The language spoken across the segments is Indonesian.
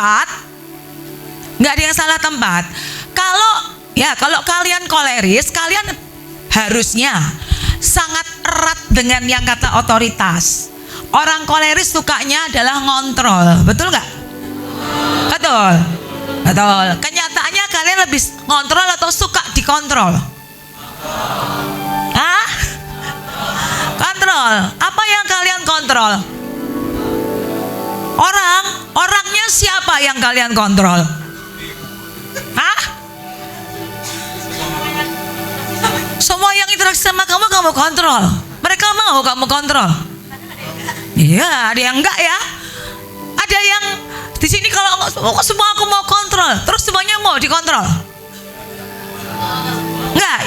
tempat. Nggak ada yang salah tempat. Kalau kalian koleris, kalian harusnya sangat erat dengan yang kata otoritas. Orang koleris sukanya adalah ngontrol, betul nggak? Betul. Betul. Kenyataannya kalian lebih ngontrol atau suka dikontrol? Hah? Kontrol. Apa yang kalian kontrol? Orangnya siapa yang kalian kontrol? Hah? Semua yang interaksi sama kamu kontrol. Mereka mau kamu kontrol? Iya, ada yang enggak ya? Ada yang di sini kalau semua aku mau kontrol, terus semuanya mau dikontrol? Enggak.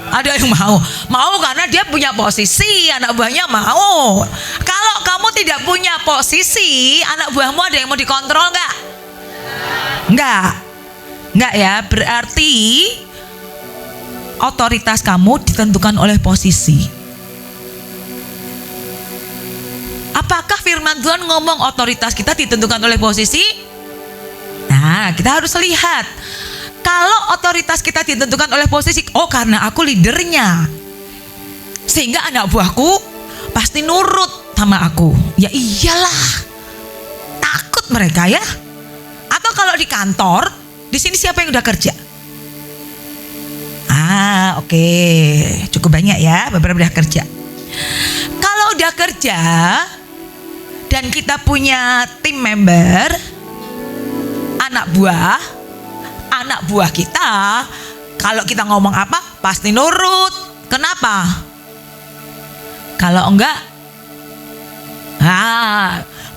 Ada yang mau karena dia punya posisi, anak buahnya mau. Kalau kamu tidak punya posisi, anak buahmu ada yang mau dikontrol enggak? Enggak ya, berarti otoritas kamu ditentukan oleh posisi. Apakah firman Tuhan ngomong otoritas kita ditentukan oleh posisi? Nah, kita harus lihat. Kalau otoritas kita ditentukan oleh posisi, oh karena aku leadernya, sehingga anak buahku pasti nurut sama aku. Ya iyalah, takut mereka ya. Atau kalau di kantor, di sini siapa yang udah kerja? Oke, cukup banyak ya, beberapa udah kerja. Kalau udah kerja dan kita punya tim member, anak buah kita, kalau kita ngomong apa pasti nurut. Kenapa? Kalau enggak,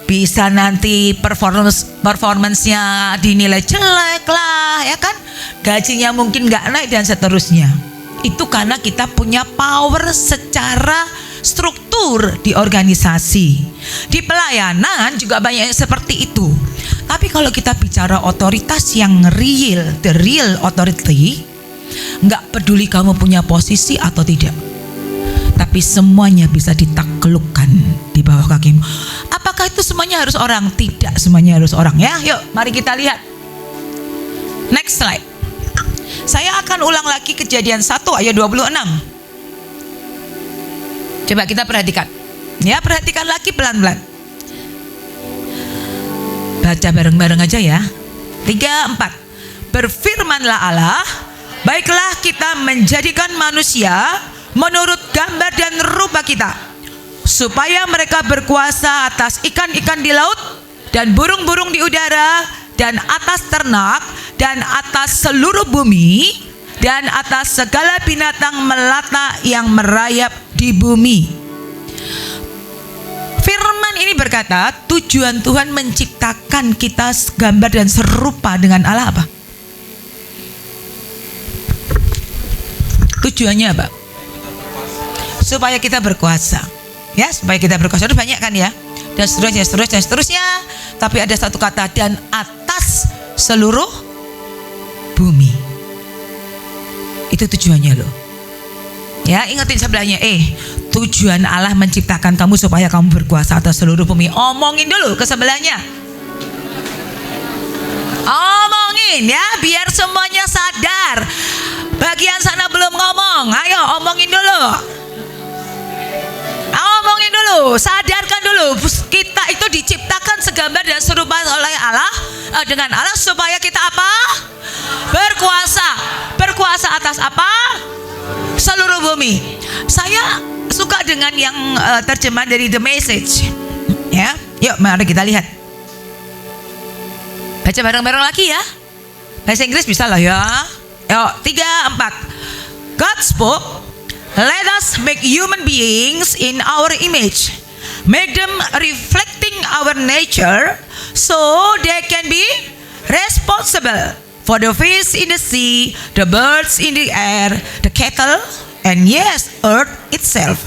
bisa nanti performance-nya dinilai jelek lah, ya kan? Gajinya mungkin nggak naik dan seterusnya. Itu karena kita punya power secara struktur di organisasi. Di pelayanan juga banyak yang seperti itu. Tapi kalau kita bicara otoritas yang real, the real authority, nggak peduli kamu punya posisi atau tidak, tapi semuanya bisa ditaklukkan di bawah kakimu. Apakah itu semuanya harus orang? Tidak semuanya harus orang ya. Yuk mari kita lihat. Next slide. Saya akan ulang lagi Kejadian 1 ayat 26. Coba kita perhatikan. Ya, perhatikan lagi pelan-pelan. Baca bareng-bareng aja ya. 3, 4. Berfirmanlah Allah, baiklah kita menjadikan manusia menurut gambar dan rupa kita, supaya mereka berkuasa atas ikan-ikan di laut dan burung-burung di udara dan atas ternak dan atas seluruh bumi dan atas segala binatang melata yang merayap di bumi. Firman ini berkata, tujuan Tuhan menciptakan kita gambar dan serupa dengan Allah apa? Tujuannya apa? Supaya kita berkuasa. Ya, supaya kita berkuasa. Itu banyak kan ya? Dan seterusnya. Tapi ada satu kata, dan atas seluruh bumi. Itu tujuannya loh. Ya, ingetin sebelahnya, tujuan Allah menciptakan kamu supaya kamu berkuasa atas seluruh bumi. Omongin dulu ke sebelahnya. Omongin ya, biar semuanya sadar. Bagian sana belum ngomong, ayo omongin dulu. Omongin dulu, sadarkan dulu. Kita itu diciptakan segambar dan serupa oleh Allah, dengan Allah supaya kita apa? Berkuasa. Berkuasa atas apa? Seluruh bumi. Saya suka dengan yang terjemahan dari The Message. Ya, yuk mari kita lihat. Baca bareng-bareng lagi ya. Bahasa Inggris bisa lah ya. Yuk, 3, 4. God spoke, let us make human beings in our image, make them reflecting our nature, so they can be responsible for the fish in the sea, the birds in the air, the cattle, and yes, earth itself,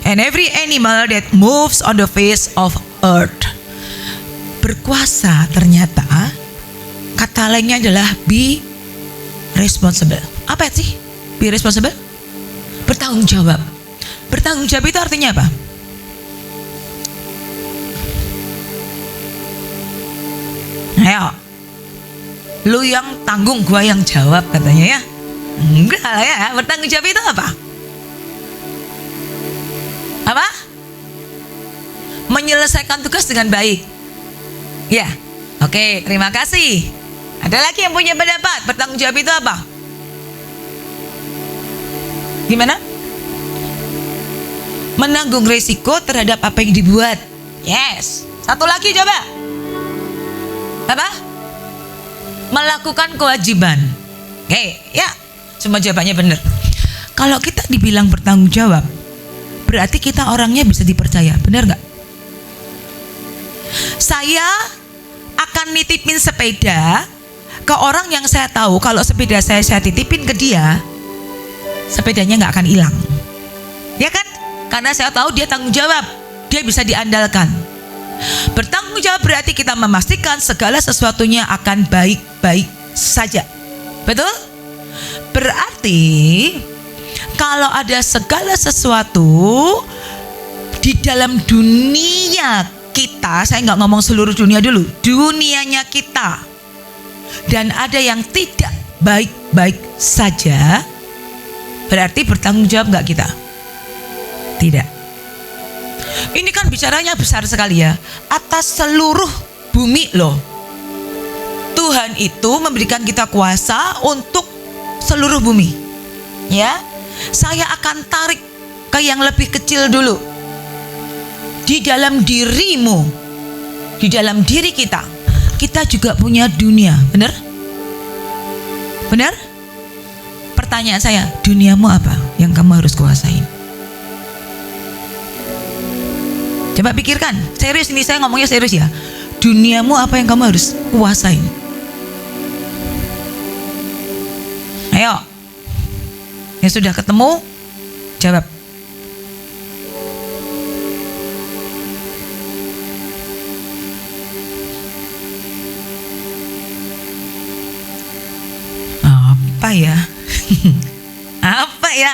and every animal that moves on the face of earth. Berkuasa ternyata kata lainnya adalah be responsible. Apa sih be responsible? Bertanggung jawab. Bertanggung jawab itu artinya apa? Ayo, Lu yang tanggung, gua yang jawab katanya ya. Enggak lah ya, bertanggung jawab itu apa? Apa? Menyelesaikan tugas dengan baik. Ya, oke, terima kasih. Ada lagi yang punya pendapat, bertanggung jawab itu apa? Gimana? Menanggung risiko terhadap apa yang dibuat. Yes. Satu lagi coba. Apa? Melakukan kewajiban. Oke, ya. Semua jawabannya benar. Kalau kita dibilang bertanggung jawab, berarti kita orangnya bisa dipercaya. Benar nggak? Saya akan nitipin sepeda ke orang yang saya tahu kalau sepeda saya titipin ke dia, sepedanya nggak akan hilang. Ya kan? Karena saya tahu dia tanggung jawab, dia bisa diandalkan. Bertanggung jawab berarti kita memastikan segala sesuatunya akan baik-baik saja. Betul? Berarti kalau ada segala sesuatu di dalam dunia kita, saya nggak ngomong seluruh dunia dulu, dunianya kita, dan ada yang tidak baik-baik saja, berarti bertanggung jawab nggak kita? Tidak. Ini kan bicaranya besar sekali ya, atas seluruh bumi loh. Tuhan itu memberikan kita kuasa untuk seluruh bumi. Ya, saya akan tarik ke yang lebih kecil dulu. Di dalam dirimu, di dalam diri kita, kita juga punya dunia, benar? Benar? Pertanyaan saya, duniamu apa yang kamu harus kuasain? Coba pikirkan, serius ini saya ngomongnya serius ya. Duniamu apa yang kamu harus kuasain? Ayo, yang sudah ketemu, jawab. Apa ya? Apa ya?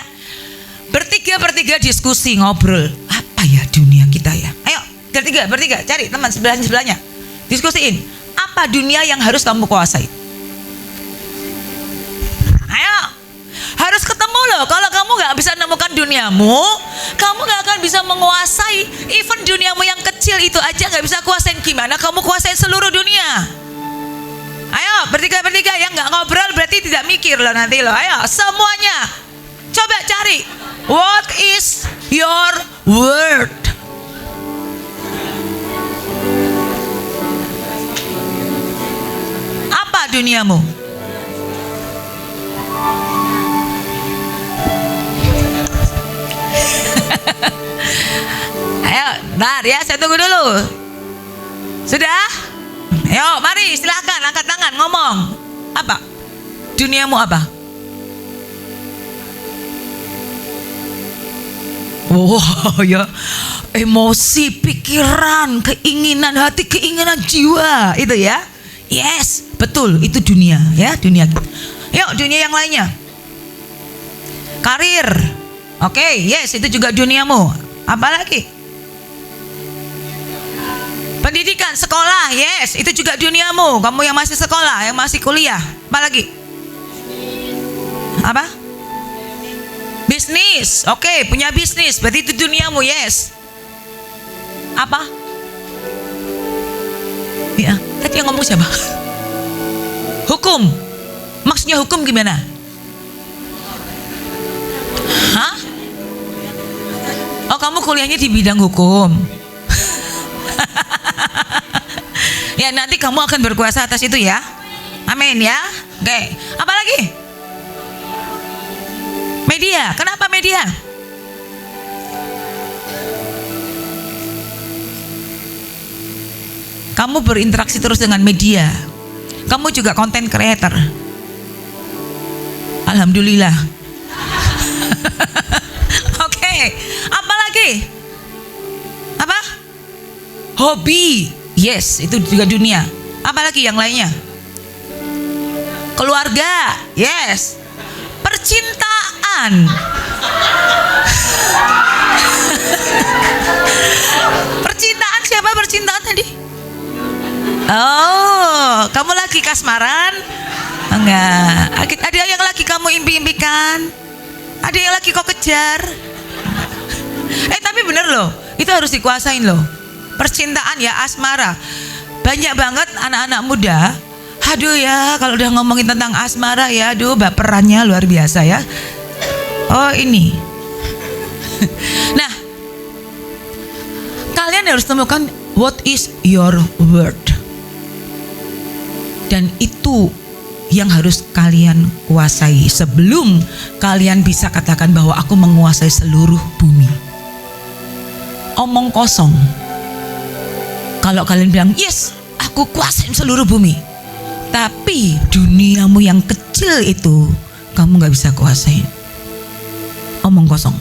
Bertiga diskusi, ngobrol. Apa ya dunia kita ya? Ayo, bertiga, cari teman sebelahnya. Diskusiin, apa dunia yang harus kamu kuasai? Ayo, harus ketemu loh. Kalau kamu gak bisa nemukan duniamu, kamu gak akan bisa menguasai. Even duniamu yang kecil itu aja gak bisa kuasain. Gimana kamu kuasain seluruh dunia? Ayo, bertiga, yang gak ngobrol berarti tidak mikir loh nanti loh. Ayo, semuanya coba cari, what is your word? Apa duniamu? Ayo, bentar ya, saya tunggu dulu. Sudah? Ayo, mari silahkan angkat tangan, ngomong. Apa? Duniamu apa? Wow ya, emosi, pikiran, keinginan hati, keinginan jiwa, itu ya. Yes, betul, itu dunia ya, dunia. Yuk, dunia yang lainnya. Karir. Oke, yes, itu juga duniamu. Apa lagi? Pendidikan, sekolah, yes, itu juga duniamu. Kamu yang masih sekolah, yang masih kuliah. Apa lagi? Apa? Bisnis, oke, punya bisnis, berarti itu duniamu, yes. Apa? Ya, tadi yang ngomong siapa? Hukum, maksudnya hukum gimana? Hah? Oh, kamu kuliahnya di bidang hukum. Ya, nanti kamu akan berkuasa atas itu ya. Amin ya. Oke, apa lagi? Media, kenapa media? Kamu berinteraksi terus dengan media. Kamu juga content creator. Alhamdulillah. Oke, apa lagi? Apa? Hobi, yes, itu juga dunia. Apa lagi yang lainnya? Keluarga, yes. Percintaan. Percintaan, siapa percintaan tadi? Oh, kamu lagi kasmaran? Nah, ada yang lagi kamu impi-impikan, ada yang lagi kau kejar. Tapi bener loh, itu harus dikuasain loh. Percintaan ya, asmara. Banyak banget anak-anak muda, aduh ya, kalau udah ngomongin tentang asmara ya, aduh baperannya luar biasa ya. Oh ini. Nah, kalian harus temukan what is your word. Dan itu yang harus kalian kuasai sebelum kalian bisa katakan bahwa aku menguasai seluruh bumi. Omong kosong. Kalau kalian bilang yes, aku kuasain seluruh bumi, tapi duniamu yang kecil itu kamu gak bisa kuasain. Omong kosong.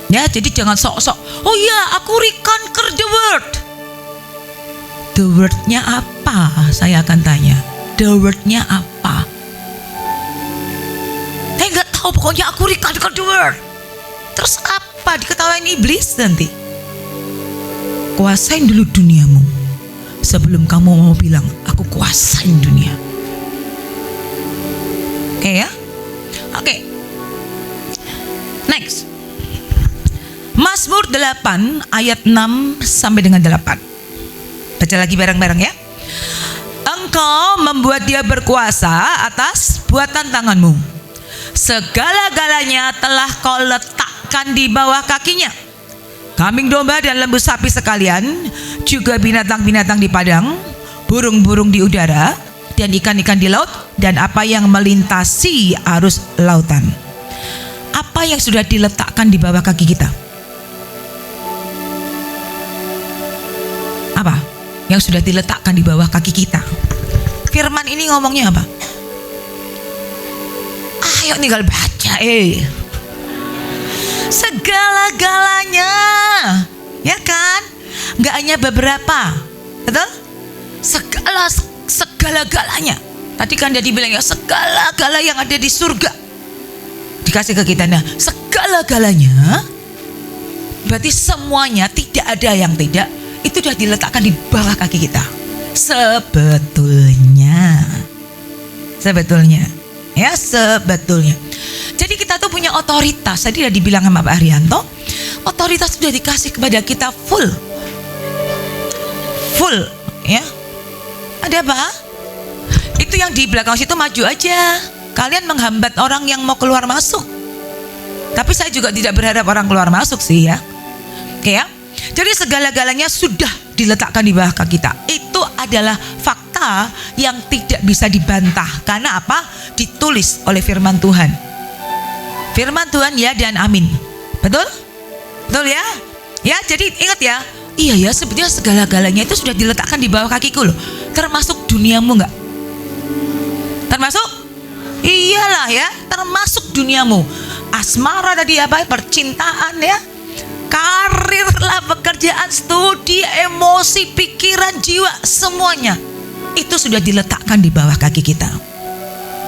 Ya, jadi jangan sok-sok, oh ya aku reconquer the world. The word-nya apa? Saya akan tanya. The word-nya apa? Saya gak tahu, pokoknya aku reconquer the world. Terus apa? Diketawain iblis nanti. Kuasain dulu duniamu sebelum kamu mau bilang aku kuasain dunia. Oke ya? Oke. Next. Mazmur 8 ayat 6 sampai dengan 8. Baca lagi bareng-bareng ya. Engkau membuat dia berkuasa atas buatan tanganmu. Segala-galanya telah kau letakkan di bawah kakinya. Kambing domba dan lembu sapi sekalian, juga binatang-binatang di padang, burung-burung di udara, dan ikan-ikan di laut, dan apa yang melintasi arus lautan. Apa yang sudah diletakkan di bawah kaki kita? Apa yang sudah diletakkan di bawah kaki kita? Firman ini ngomongnya apa? Ayo tinggal baca segala-galanya, ya kan? Nggak hanya beberapa, betul? Segala-galanya. Tadi kan dia dibilang ya, segala-gala yang ada di surga dikasih ke kita. Nah, segala-galanya berarti semuanya, tidak ada yang tidak. Itu sudah diletakkan di bawah kaki kita. Sebetulnya ya, sebetulnya. Jadi kita tuh punya otoritas. Tadi udah dibilang sama Pak Haryanto, otoritas sudah dikasih kepada kita full ya. Ada apa? Itu yang di belakang situ maju aja. Kalian menghambat orang yang mau keluar masuk. Tapi saya juga tidak berharap orang keluar masuk sih ya. Oke ya. Jadi segala-galanya sudah diletakkan di bawah kaki kita. Itu adalah fakta yang tidak bisa dibantah. Karena apa? Ditulis oleh firman Tuhan. Firman Tuhan ya dan amin. Betul? Betul ya? Ya, jadi ingat ya. Iya ya, sebetulnya segala-galanya itu sudah diletakkan di bawah kakiku loh. Termasuk duniamu enggak? Termasuk? Iyalah ya, termasuk duniamu. Asmara tadi apa? Percintaan ya. Karir lah, pekerjaan, studi, emosi, pikiran, jiwa, semuanya itu sudah diletakkan di bawah kaki kita.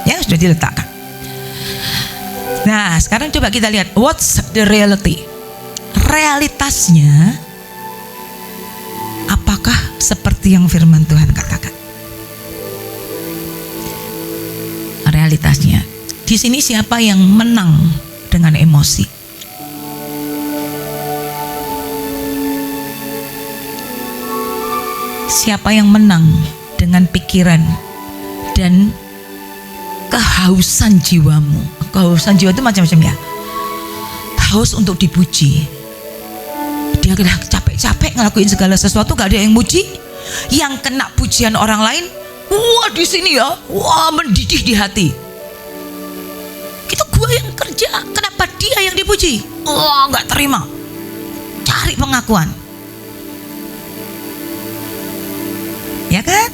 Ya, sudah diletakkan. Nah, sekarang coba kita lihat what's the reality. Realitasnya apakah seperti yang firman Tuhan katakan? Realitasnya. Di sini siapa yang menang dengan emosi? Siapa yang menang dengan pikiran dan kehausan jiwamu? Kehausan jiwa itu macam-macam ya. Haus untuk dipuji. Dia udah capek-capek ngelakuin segala sesuatu, gak ada yang muji. Yang kena pujian orang lain, wah di sini ya, wah mendidih di hati. Itu gue yang kerja, kenapa dia yang dipuji? Wah gak terima. Cari pengakuan. Ya kan?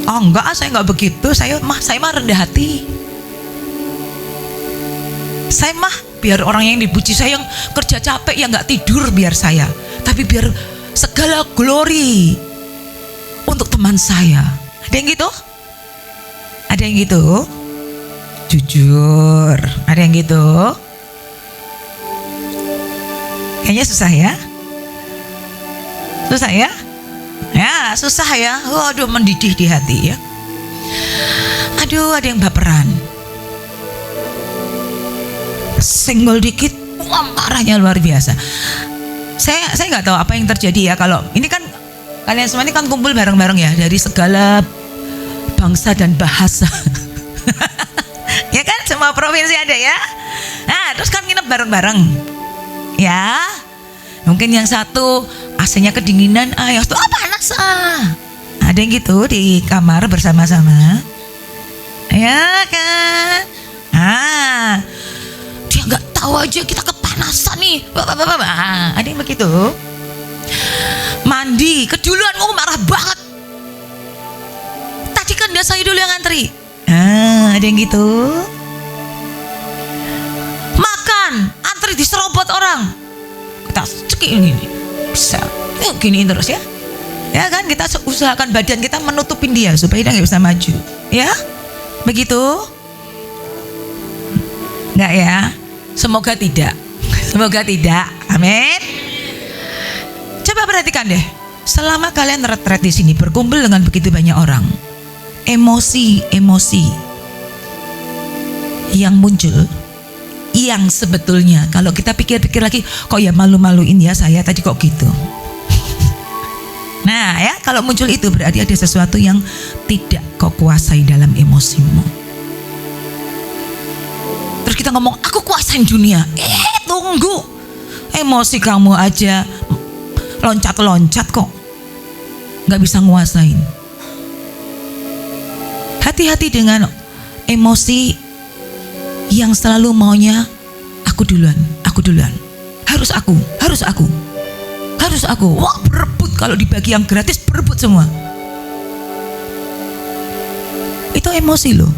Oh enggak, saya enggak begitu. Saya mah rendah hati. Saya mah biar orang yang dipuji, saya yang kerja capek yang enggak tidur biar saya. Tapi biar segala glory untuk teman saya. Ada yang gitu? Ada yang gitu? Jujur, ada yang gitu? Kayaknya susah ya? Susah ya? Ya susah ya. Waduh, mendidih di hati ya. Aduh, ada yang baperan. Senggol dikit, wah, marahnya luar biasa. Saya nggak tahu apa yang terjadi ya. Kalau ini kan kalian semua ini kan kumpul bareng-bareng ya, dari segala bangsa dan bahasa. Ya kan, semua provinsi ada ya. Nah, terus kan nginep bareng-bareng. Ya, mungkin yang satu AC-nya kedinginan, yang satu panas. Ada yang gitu di kamar bersama-sama. Ya kan. Dia nggak tahu aja kita kepanasan nih. Ada yang begitu. Mandi keduluan, marah banget. Tadi kan dia saya dulu yang ngantri. Ada yang gitu. Makan, antri diserobot orang. Kita cekik ini bisa. Gini terus ya. Ya kan, kita usahakan badan kita menutupin dia supaya dia nggak bisa maju. Ya, begitu. Enggak ya? Semoga tidak. Semoga tidak. Amin. Coba perhatikan deh. Selama kalian retret di sini berkumpul dengan begitu banyak orang, emosi-emosi yang muncul, yang sebetulnya kalau kita pikir-pikir lagi, kok ya malu-maluin ya saya tadi kok gitu. Nah ya, kalau muncul itu berarti ada sesuatu yang tidak kau kuasai dalam emosimu. Terus kita ngomong, aku kuasain dunia. Tunggu, emosi kamu aja loncat-loncat kok, gak bisa nguasain. Hati-hati dengan emosi yang selalu maunya aku duluan. Harus aku. Wah, berebut. Kalau dibagi yang gratis berebut semua. Itu emosi loh.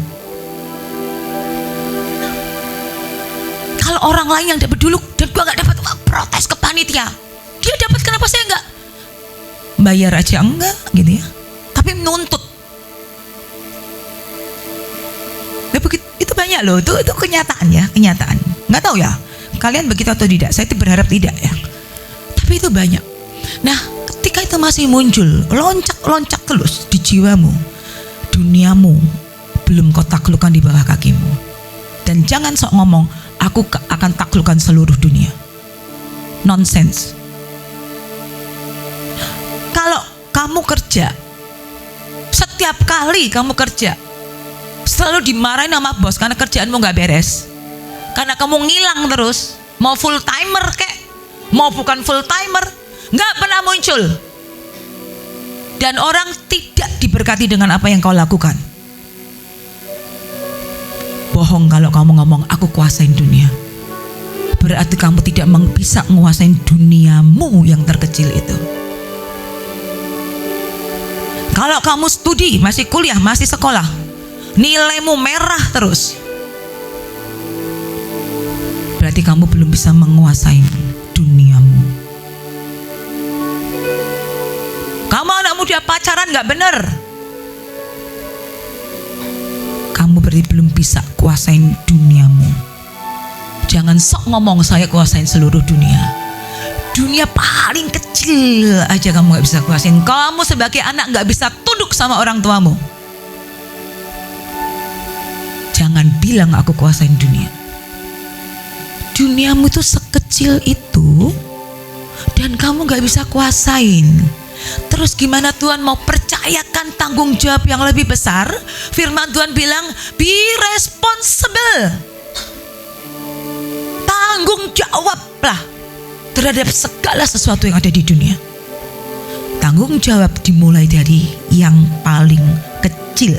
Kalau orang lain yang dapat dulu dan gua gak dapat, protes ke panitia. Dia dapat, kenapa saya enggak? Bayar aja enggak gitu ya. Tapi menuntut. Itu banyak loh. Itu kenyataan ya, kenyataan. Nggak tahu ya, kalian begitu atau tidak? Saya berharap tidak ya. Tapi itu banyak. Nah, ketika itu masih muncul, loncat terus di jiwamu, duniamu belum kau taklukkan di bawah kakimu. Dan jangan sok ngomong, aku akan taklukkan seluruh dunia. Nonsense. Kalau kamu kerja, setiap kali kamu kerja, selalu dimarahin sama bos karena kerjaanmu gak beres, karena kamu ngilang terus, mau full timer kek, mau bukan full timer, gak pernah muncul. Dan orang tidak diberkati dengan apa yang kau lakukan. Bohong kalau kamu ngomong aku kuasain dunia. Berarti kamu tidak bisa menguasain duniamu yang terkecil itu. Kalau kamu studi, masih kuliah, masih sekolah, nilaimu merah terus, berarti kamu belum bisa menguasai duniamu. Kamu anak muda pacaran gak bener, kamu berarti belum bisa kuasain duniamu. Jangan sok ngomong saya kuasain seluruh dunia. Dunia paling kecil aja kamu gak bisa kuasain. Kamu sebagai anak gak bisa tunduk sama orang tuamu. Jangan bilang aku kuasain dunia. Duniamu itu sekecil itu dan kamu gak bisa kuasain. Terus gimana Tuhan mau percayakan tanggung jawab yang lebih besar? Firman Tuhan bilang, be responsible. Tanggung jawablah terhadap segala sesuatu yang ada di dunia. Tanggung jawab dimulai dari yang paling kecil.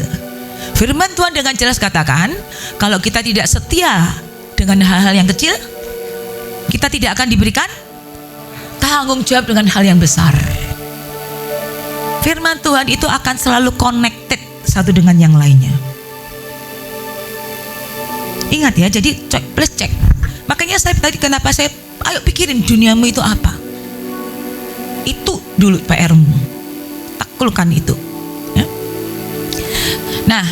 Firman Tuhan dengan jelas katakan, kalau kita tidak setia dengan hal-hal yang kecil, kita tidak akan diberikan tanggung jawab dengan hal yang besar. Firman Tuhan itu akan selalu connected satu dengan yang lainnya. Ingat ya, jadi please cek. Makanya saya tadi kenapa saya, ayo pikirin duniamu itu apa. Itu dulu PR-mu. Taklukkan itu. Ya. Nah,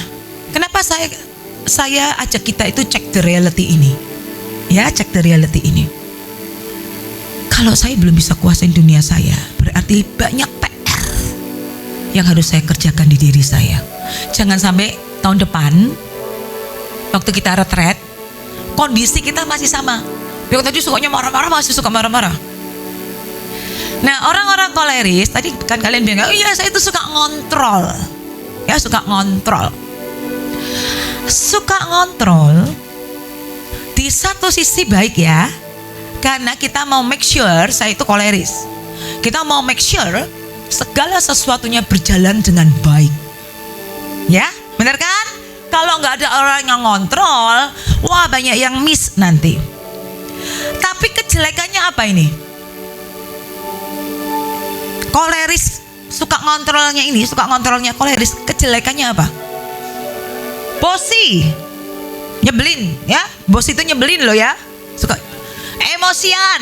kenapa saya ajak kita itu cek the reality ini. Ya, cek the reality ini. Kalau saya belum bisa kuasain dunia saya, berarti banyak PR yang harus saya kerjakan di diri saya. jangan sampai tahun depan waktu kita retret kondisi kita masih sama. Yang tadi sukanya marah-marah masih suka marah-marah. Nah, orang-orang koleris tadi kan kalian bilang, oh iya saya itu suka ngontrol. Ya, suka ngontrol. Suka ngontrol di satu sisi baik ya, karena kita mau make sure saya itu koleris. Kita mau make sure segala sesuatunya berjalan dengan baik. Ya, benar kan? Kalau nggak ada orang yang ngontrol, wah banyak yang miss nanti. Tapi kejelekannya apa ini? Koleris suka ngontrolnya ini, suka ngontrolnya koleris. Kejelekannya apa? Bosi, nyebelin ya. Bos itu nyebelin loh ya. Suka emosian,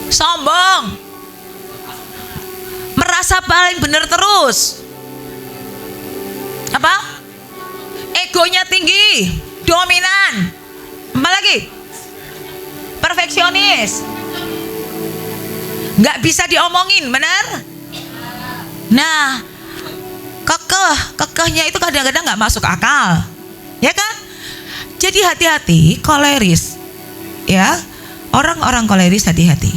sombong, merasa paling benar terus. Apa? Egonya tinggi, dominan. Apa lagi? Perfeksionis. Nggak bisa diomongin, benar? Nah, kekehnya itu kadang-kadang nggak masuk akal, ya kan? Jadi hati-hati koleris, ya. Orang-orang koleris hati-hati.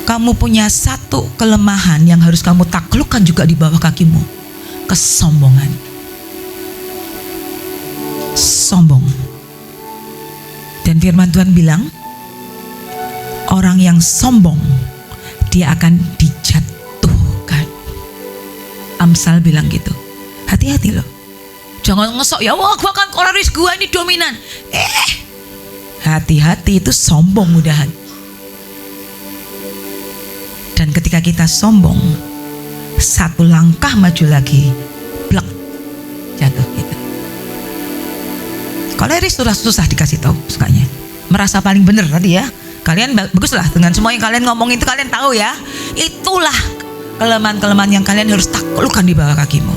Kamu punya satu kelemahan yang harus kamu taklukkan juga di bawah kakimu. Kesombongan. Sombong. Dan firman Tuhan bilang, orang yang sombong dia akan dijatuhkan. Amsal bilang gitu. Hati-hati loh. Jangan ngesok ya, wah gua kan koleris, gua ini dominan. Hati-hati, itu sombong mudahan. Dan ketika kita sombong, satu langkah maju lagi, blek, jatuh gitu. Koleris susah dikasih tahu sukanya. Merasa paling benar tadi ya. Kalian baguslah dengan semua yang kalian ngomong itu, kalian tahu ya. Itulah kelemahan-kelemahan yang kalian harus taklukkan di bawah kakimu.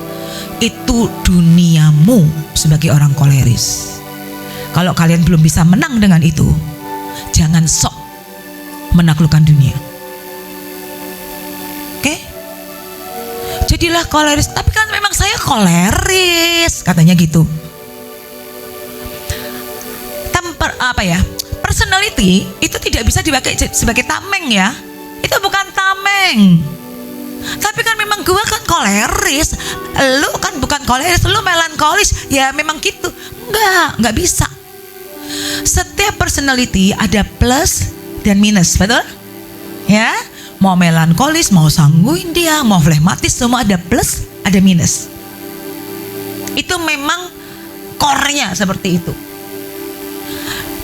Itu duniamu sebagai orang koleris. Kalau kalian belum bisa menang dengan itu, jangan sok menaklukkan dunia. Oke? Jadilah koleris. Tapi kan memang saya koleris, katanya gitu. Personality itu tidak bisa dipakai sebagai tameng ya. Itu bukan tameng. Tapi kan memang gue kan koleris, lu kan bukan koleris, lu melankolis, ya memang gitu. Enggak bisa. Setiap personality ada plus dan minus, betul? Ya, mau melankolis, mau sanguin dia, mau flematis, semua ada plus, ada minus. Itu memang core-nya seperti itu.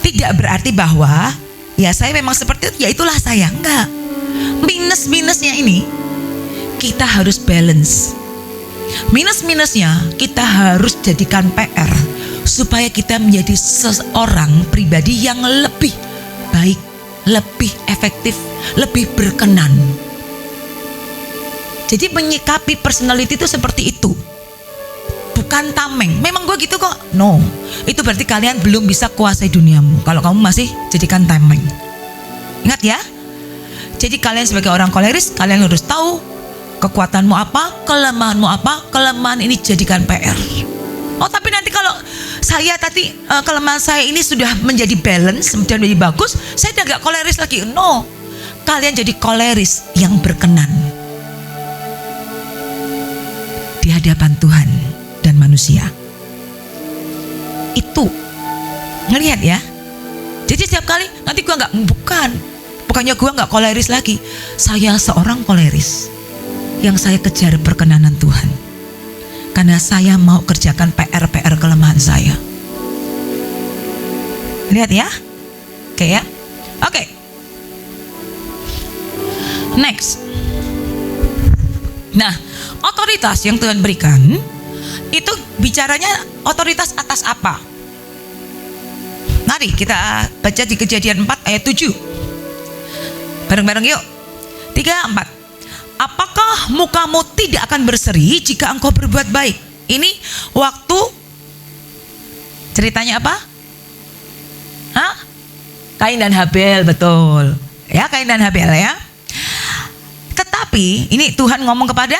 Tidak berarti bahwa ya saya memang seperti itu, ya itulah saya. Enggak. Minus-minusnya ini kita harus balance. Minus-minusnya kita harus jadikan PR supaya kita menjadi seorang pribadi yang lebih baik, lebih efektif, lebih berkenan. Jadi menyikapi personality itu seperti itu. Bukan tameng. Memang gue gitu kok. No. Itu berarti kalian belum bisa kuasai duniamu. Kalau kamu masih jadikan tameng. Ingat ya. Jadi kalian sebagai orang koleris, kalian harus tahu kekuatanmu apa, kelemahanmu apa. Kelemahan ini jadikan PR. Oh, tapi nanti kalau saya tadi kelemahan saya ini sudah menjadi balance, sudah menjadi bagus, saya udah gak koleris lagi. No. Kalian jadi koleris yang berkenan di hadapan Tuhan dan manusia. Itu ngelihat ya. Jadi setiap kali nanti gue nggak, bukannya gue nggak koleris lagi. Saya seorang koleris yang saya kejar perkenanan Tuhan, karena saya mau kerjakan PR kelemahan saya. Lihat ya. Oke ya. Oke. Next. Nah, otoritas yang Tuhan berikan itu bicaranya otoritas atas apa? Mari kita baca di Kejadian 4 ayat 7. Bareng-bareng yuk. 3, 4. Apakah mukamu tidak akan berseri jika engkau berbuat baik? Ini waktu ceritanya apa? Hah? Kain dan Habel, betul. Ya, Kain dan Habel ya. Tetapi ini Tuhan ngomong kepada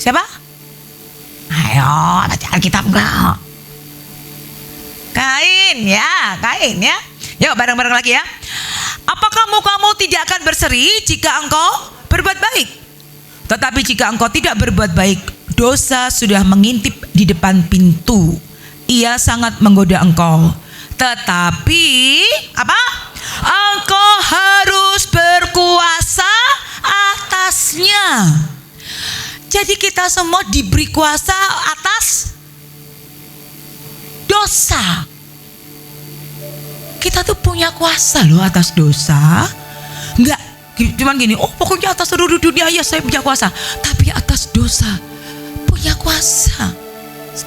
Siapa? Ayo, baca Alkitab enggak? Kain ya. Yuk bareng-bareng lagi ya. Apakah mukamu tidak akan berseri jika engkau berbuat baik? Tetapi jika engkau tidak berbuat baik, dosa sudah mengintip di depan pintu. Ia sangat menggoda engkau. Tetapi apa? Engkau harus berkuasa atasnya. Jadi kita semua diberi kuasa atas dosa. Kita tuh punya kuasa loh atas dosa. Enggak cuman gini, oh pokoknya atas seluruh dunia ya saya punya kuasa. Tapi atas dosa punya kuasa.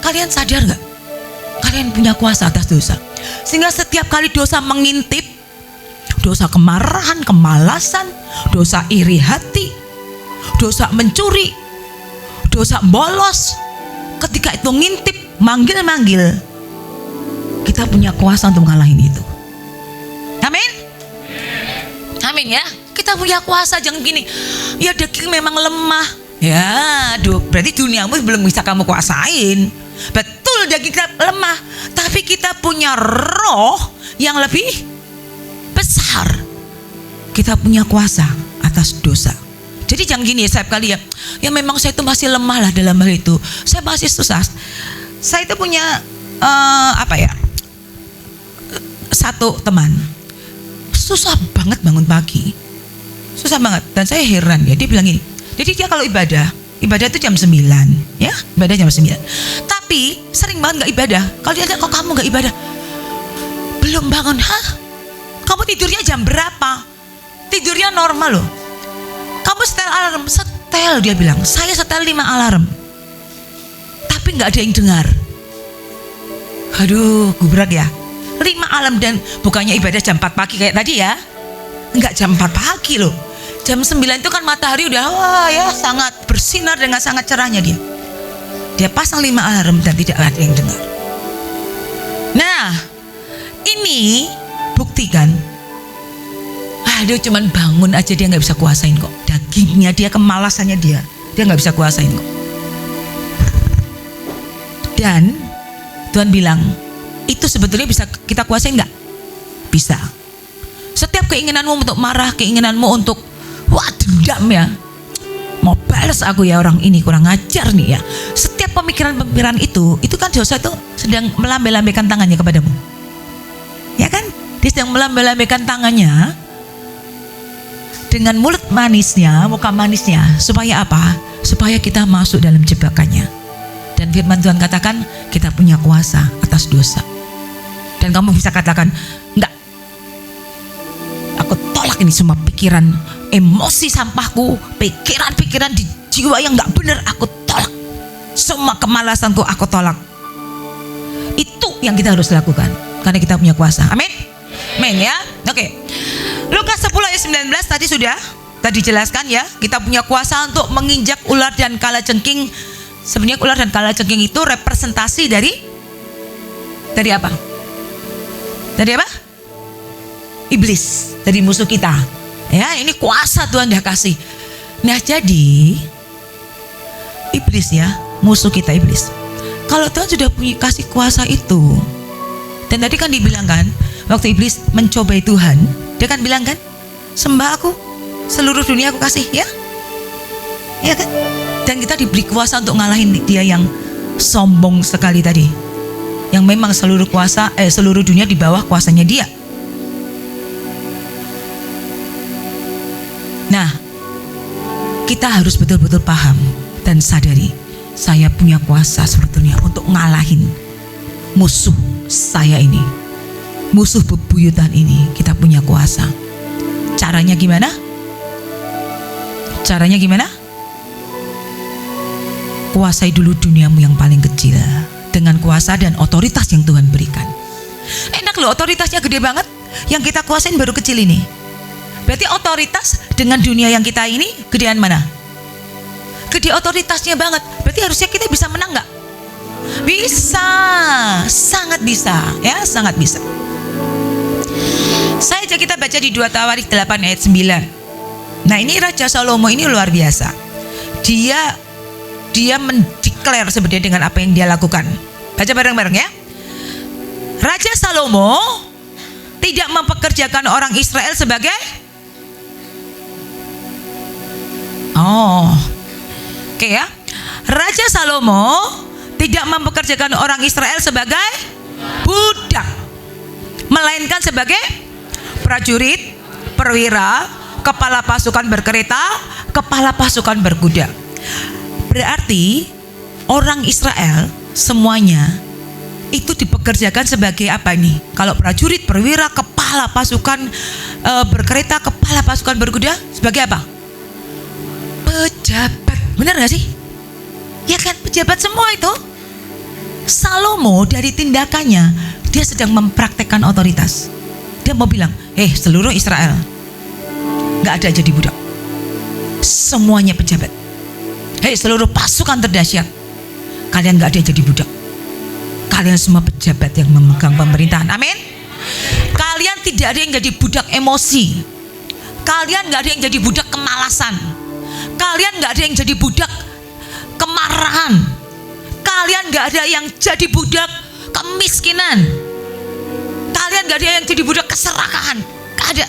Kalian sadar gak? Kalian punya kuasa atas dosa. Sehingga setiap kali dosa mengintip, dosa kemarahan, kemalasan, dosa iri hati, dosa mencuri, dosa bolos, ketika itu ngintip, manggil-manggil, kita punya kuasa untuk ngalahin itu. Amin. Amin ya. Kita punya kuasa. Jangan gini, ya daging memang lemah. Ya, berarti duniamu belum bisa kamu kuasain. Betul, daging kita lemah, tapi kita punya roh yang lebih besar. Kita punya kuasa atas dosa. Jadi jangan gini ya, kali ya memang saya itu masih lemah lah dalam hal itu. Saya masih susah. Saya itu punya satu teman susah banget bangun pagi, susah banget. Dan saya heran ya, dia bilang gini, jadi dia kalau ibadah itu jam 9 ya, ibadah jam 9, tapi sering banget gak ibadah. Kalau dia kok kamu gak ibadah, belum bangun. Hah? Kamu tidurnya jam berapa? Tidurnya normal loh. Kamu setel alarm? Setel, dia bilang. Saya setel 5 alarm, tapi gak ada yang dengar. Aduh, gubrak ya. 5 alarm, dan bukannya ibadah jam 4 pagi kayak tadi ya. Enggak, jam 4 pagi loh. Jam 9 itu kan matahari udah sangat bersinar dengan sangat cerahnya dia. Dia pasang 5 alarm dan tidak ada yang dengar. Nah, ini buktikan. Dia cuman bangun aja dia gak bisa kuasain kok. Dagingnya dia, kemalasannya dia gak bisa kuasain kok. Dan Tuhan bilang, itu sebetulnya bisa kita kuasain gak? Bisa. Setiap keinginanmu untuk marah, keinginanmu untuk dendam ya, mau balas aku ya, orang ini kurang ajar nih ya. Setiap pemikiran-pemikiran itu kan dosa itu sedang melambai-lambaikan tangannya kepadamu. Ya kan? Dia sedang melambai-lambaikan tangannya dengan mulut manisnya, muka manisnya, supaya apa? Supaya kita masuk dalam jebakannya. Dan firman Tuhan katakan kita punya kuasa atas dosa. Dan kamu bisa katakan, enggak, aku tolak ini semua pikiran, emosi sampahku, pikiran-pikiran di jiwa yang enggak benar, aku tolak. Semua kemalasanku aku tolak. Itu yang kita harus lakukan, karena kita punya kuasa. Amin. Amin ya. Oke. Lukas 10 ayat 19 tadi jelaskan ya, kita punya kuasa untuk menginjak ular dan kalajengking. Sebenarnya ular dan kalajengking itu representasi dari apa? Dari apa? Iblis, dari musuh kita. Ya, ini kuasa Tuhan dah kasih. Nah, jadi iblis ya, musuh kita iblis. Kalau Tuhan sudah punya kasih kuasa itu, dan tadi kan dibilang kan, waktu iblis mencobai Tuhan, dia kan bilang kan, sembah aku, seluruh dunia aku kasih ya. Ya kan? Dan kita diberi kuasa untuk ngalahin dia yang sombong sekali tadi, yang memang seluruh dunia di bawah kuasanya dia. Nah, kita harus betul-betul paham dan sadari, saya punya kuasa sebetulnya untuk ngalahin musuh saya ini, musuh bebuyutan ini. Kita punya kuasa. Caranya gimana? Kuasai dulu duniamu yang paling kecil dengan kuasa dan otoritas yang Tuhan berikan. Enak loh, otoritasnya gede banget. Yang kita kuasain baru kecil ini. Berarti otoritas dengan dunia yang kita ini gedean mana? Gede otoritasnya banget. Berarti harusnya kita bisa menang gak? Bisa, sangat bisa ya, sangat bisa. Saya ajak kita baca di 2 Tawarikh 8 ayat 9. Nah, ini Raja Salomo ini luar biasa. Dia dia mendeklar sebenarnya dengan apa yang dia lakukan. Baca bareng-bareng ya. Raja Salomo tidak mempekerjakan orang Israel sebagai oke ya. Raja Salomo tidak mempekerjakan orang Israel sebagai budak, melainkan sebagai prajurit, perwira, kepala pasukan berkereta, kepala pasukan berkuda. Berarti orang Israel semuanya itu dipekerjakan sebagai apa nih? Kalau prajurit, perwira, kepala pasukan berkereta, kepala pasukan berkuda, sebagai apa? Pejabat. Benar gak sih? Ya kan, pejabat semua itu. Salomo dari tindakannya dia sedang mempraktekkan otoritas. Dia mau bilang, seluruh Israel gak ada jadi budak, semuanya pejabat. Seluruh pasukan terdahsyat, kalian gak ada jadi budak. Kalian semua pejabat yang memegang pemerintahan. Amin. Kalian tidak ada yang jadi budak emosi. Kalian gak ada yang jadi budak kemalasan. Kalian gak ada yang jadi budak kemarahan. Kalian gak ada yang jadi budak kemiskinan. Kalian gak ada yang jadi budak keserakahan. Gak ada.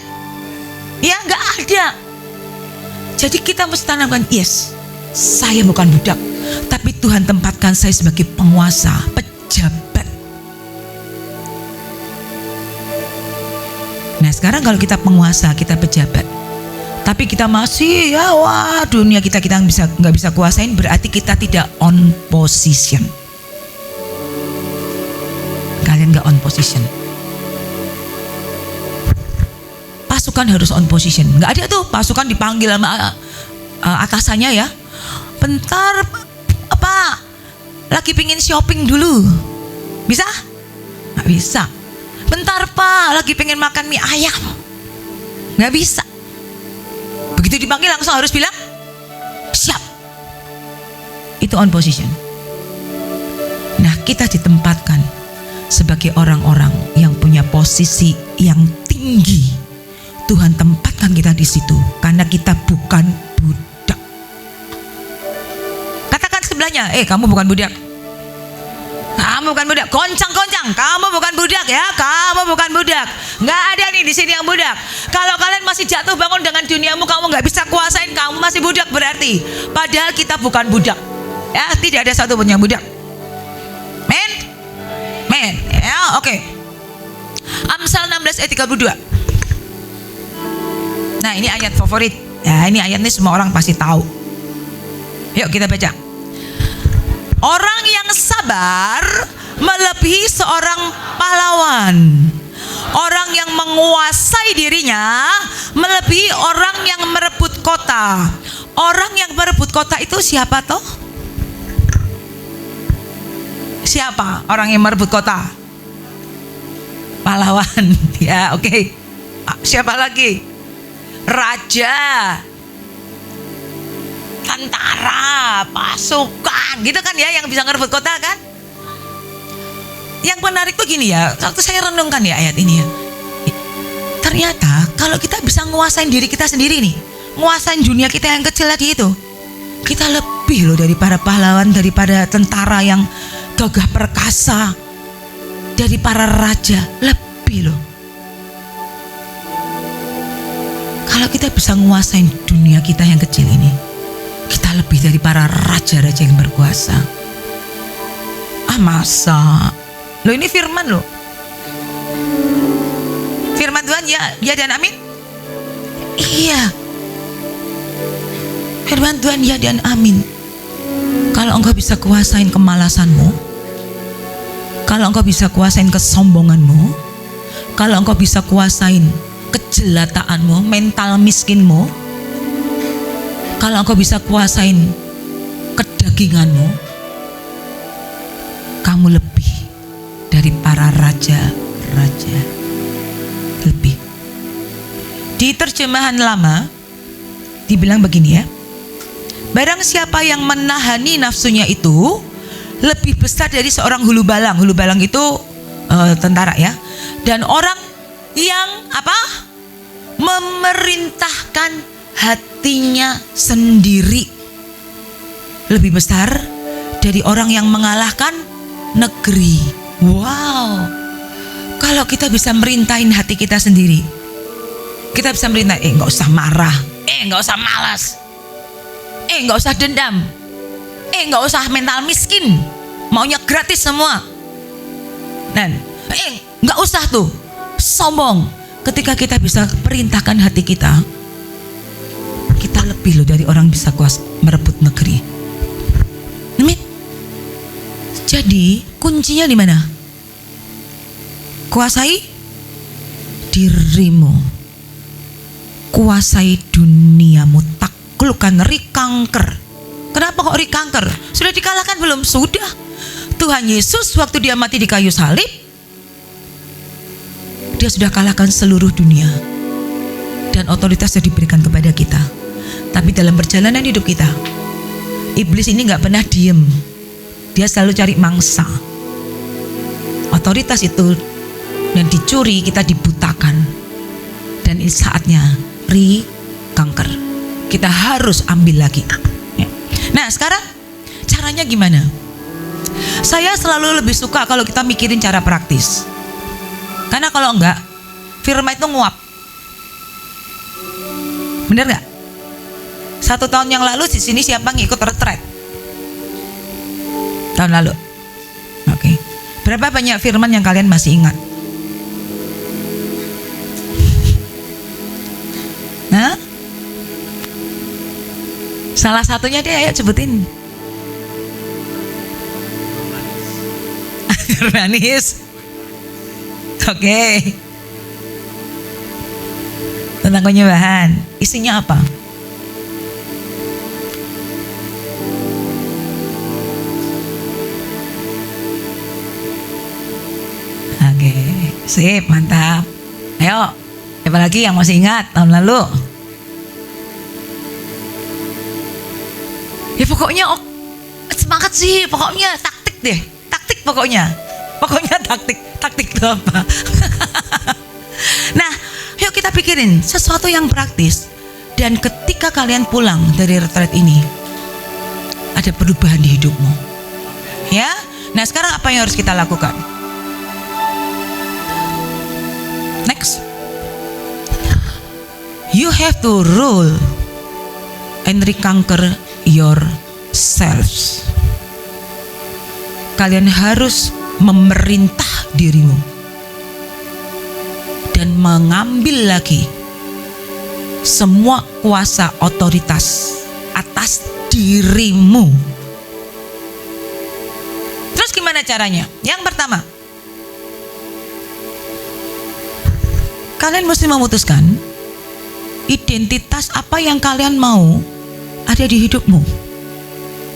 Ya gak ada. Jadi kita mesti tanamkan, yes, saya bukan budak, tapi Tuhan tempatkan saya sebagai penguasa, pejabat. Nah sekarang kalau kita penguasa, kita pejabat, tapi kita masih dunia kita nggak bisa kuasain, berarti kita tidak on position. Kalian nggak on position. Pasukan harus on position. Nggak ada tuh pasukan dipanggil sama atasannya ya. Bentar, lagi pingin shopping dulu. Bisa? Nggak bisa. Bentar Pak, lagi pengen makan mie ayam. Nggak bisa. Begitu dipanggil langsung harus bilang siap. Itu on position. Nah kita ditempatkan sebagai orang-orang yang punya posisi yang tinggi. Tuhan tempatkan kita di situ karena kita bukan budak. Katakan sebelahnya, kamu bukan budak. Kamu bukan budak. Goncang-goncang, kamu bukan budak ya. Kamu bukan budak. Nggak ada nih di sini yang budak. Kalau kalian masih jatuh bangun dengan duniamu, kamu nggak bisa kuasain, kamu masih budak berarti. Padahal kita bukan budak. Ya, tidak ada satu pun yang budak. Men. Ya, oke. Amsal 16 ayat 32. Nah, ini ayat favorit. Ya, ini ayat ini semua orang pasti tahu. Yuk kita baca. Orang yang sabar melebihi seorang pahlawan. Orang yang menguasai dirinya melebihi orang yang merebut kota. Orang yang merebut kota itu siapa toh? Siapa orang yang merebut kota? Pahlawan. Ya, oke. Siapa lagi? Raja, tentara, pasukan, gitu kan ya, yang bisa ngerebut kota kan. Yang menarik tuh gini ya, waktu saya renungkan ya ayat ini ya, ternyata kalau kita bisa nguasain diri kita sendiri nih, nguasain dunia kita yang kecil tadi itu, kita lebih loh dari para pahlawan, daripada tentara yang gagah perkasa, dari para raja, lebih loh. Kalau kita bisa nguasain dunia kita yang kecil ini, kita lebih dari para raja-raja yang berkuasa. Masa? Loh ini firman loh. Firman Tuhan ya dan amin. Iya. Firman Tuhan ya dan amin. Kalau engkau bisa kuasain kemalasanmu, kalau engkau bisa kuasain kesombonganmu, kalau engkau bisa kuasain kejelataanmu, mental miskinmu, kalau engkau bisa kuasain kedaginganmu, kamu lebih dari para raja-raja. Lebih. Di terjemahan lama dibilang begini ya, barang siapa yang menahani nafsunya itu lebih besar dari seorang hulu balang. Hulu balang itu tentara ya. Dan orang yang memerintahkan hatinya sendiri. lebih besar dari orang yang mengalahkan negeri. Wow. Kalau kita bisa merintahin hati kita sendiri, kita bisa merintah, nggak usah marah, nggak usah malas, nggak usah dendam, nggak usah mental miskin, maunya gratis semua. Dan nggak usah tuh sombong. Ketika kita bisa perintahkan hati kita, kita lebih loh dari orang bisa kuasa merebut negeri. Amin. Jadi kuncinya di mana? Kuasai dirimu, kuasai duniamu, taklukkan ri kanker. Kenapa kok ri kanker? Sudah dikalahkan belum? Sudah. Tuhan Yesus waktu dia mati di kayu salib, dia sudah kalahkan seluruh dunia, dan otoritas sudah diberikan kepada kita. Tapi dalam perjalanan hidup kita, iblis ini gak pernah diem. Dia selalu cari mangsa. Otoritas itu dan dicuri, kita dibutakan. Dan ini saatnya kanker. Kita harus ambil lagi. Nah sekarang caranya gimana? Saya selalu lebih suka kalau kita mikirin cara praktis. Karena kalau enggak, firman itu nguap. Bener gak? 1 tahun yang lalu di sini siapa ngikut retret? Tahun lalu. Oke. Berapa banyak firman yang kalian masih ingat? Nah? Salah satunya dia, ayo sebutin. Manis. Oke. Tentang penyembahan. Isinya apa? Oke, sip, mantap. Ayo, siapa lagi yang masih ingat tahun lalu? Ya pokoknya semangat sih, pokoknya taktik deh, taktik pokoknya taktik itu apa? Nah, yuk kita pikirin sesuatu yang praktis. Dan ketika kalian pulang dari retret ini, ada perubahan di hidupmu, ya. Nah sekarang apa yang harus kita lakukan? Next, you have to rule and reconquer yourselves. Kalian harus memerintah dirimu dan mengambil lagi semua kuasa otoritas atas dirimu. Terus gimana caranya? Yang pertama, kalian mesti memutuskan identitas apa yang kalian mau ada di hidupmu.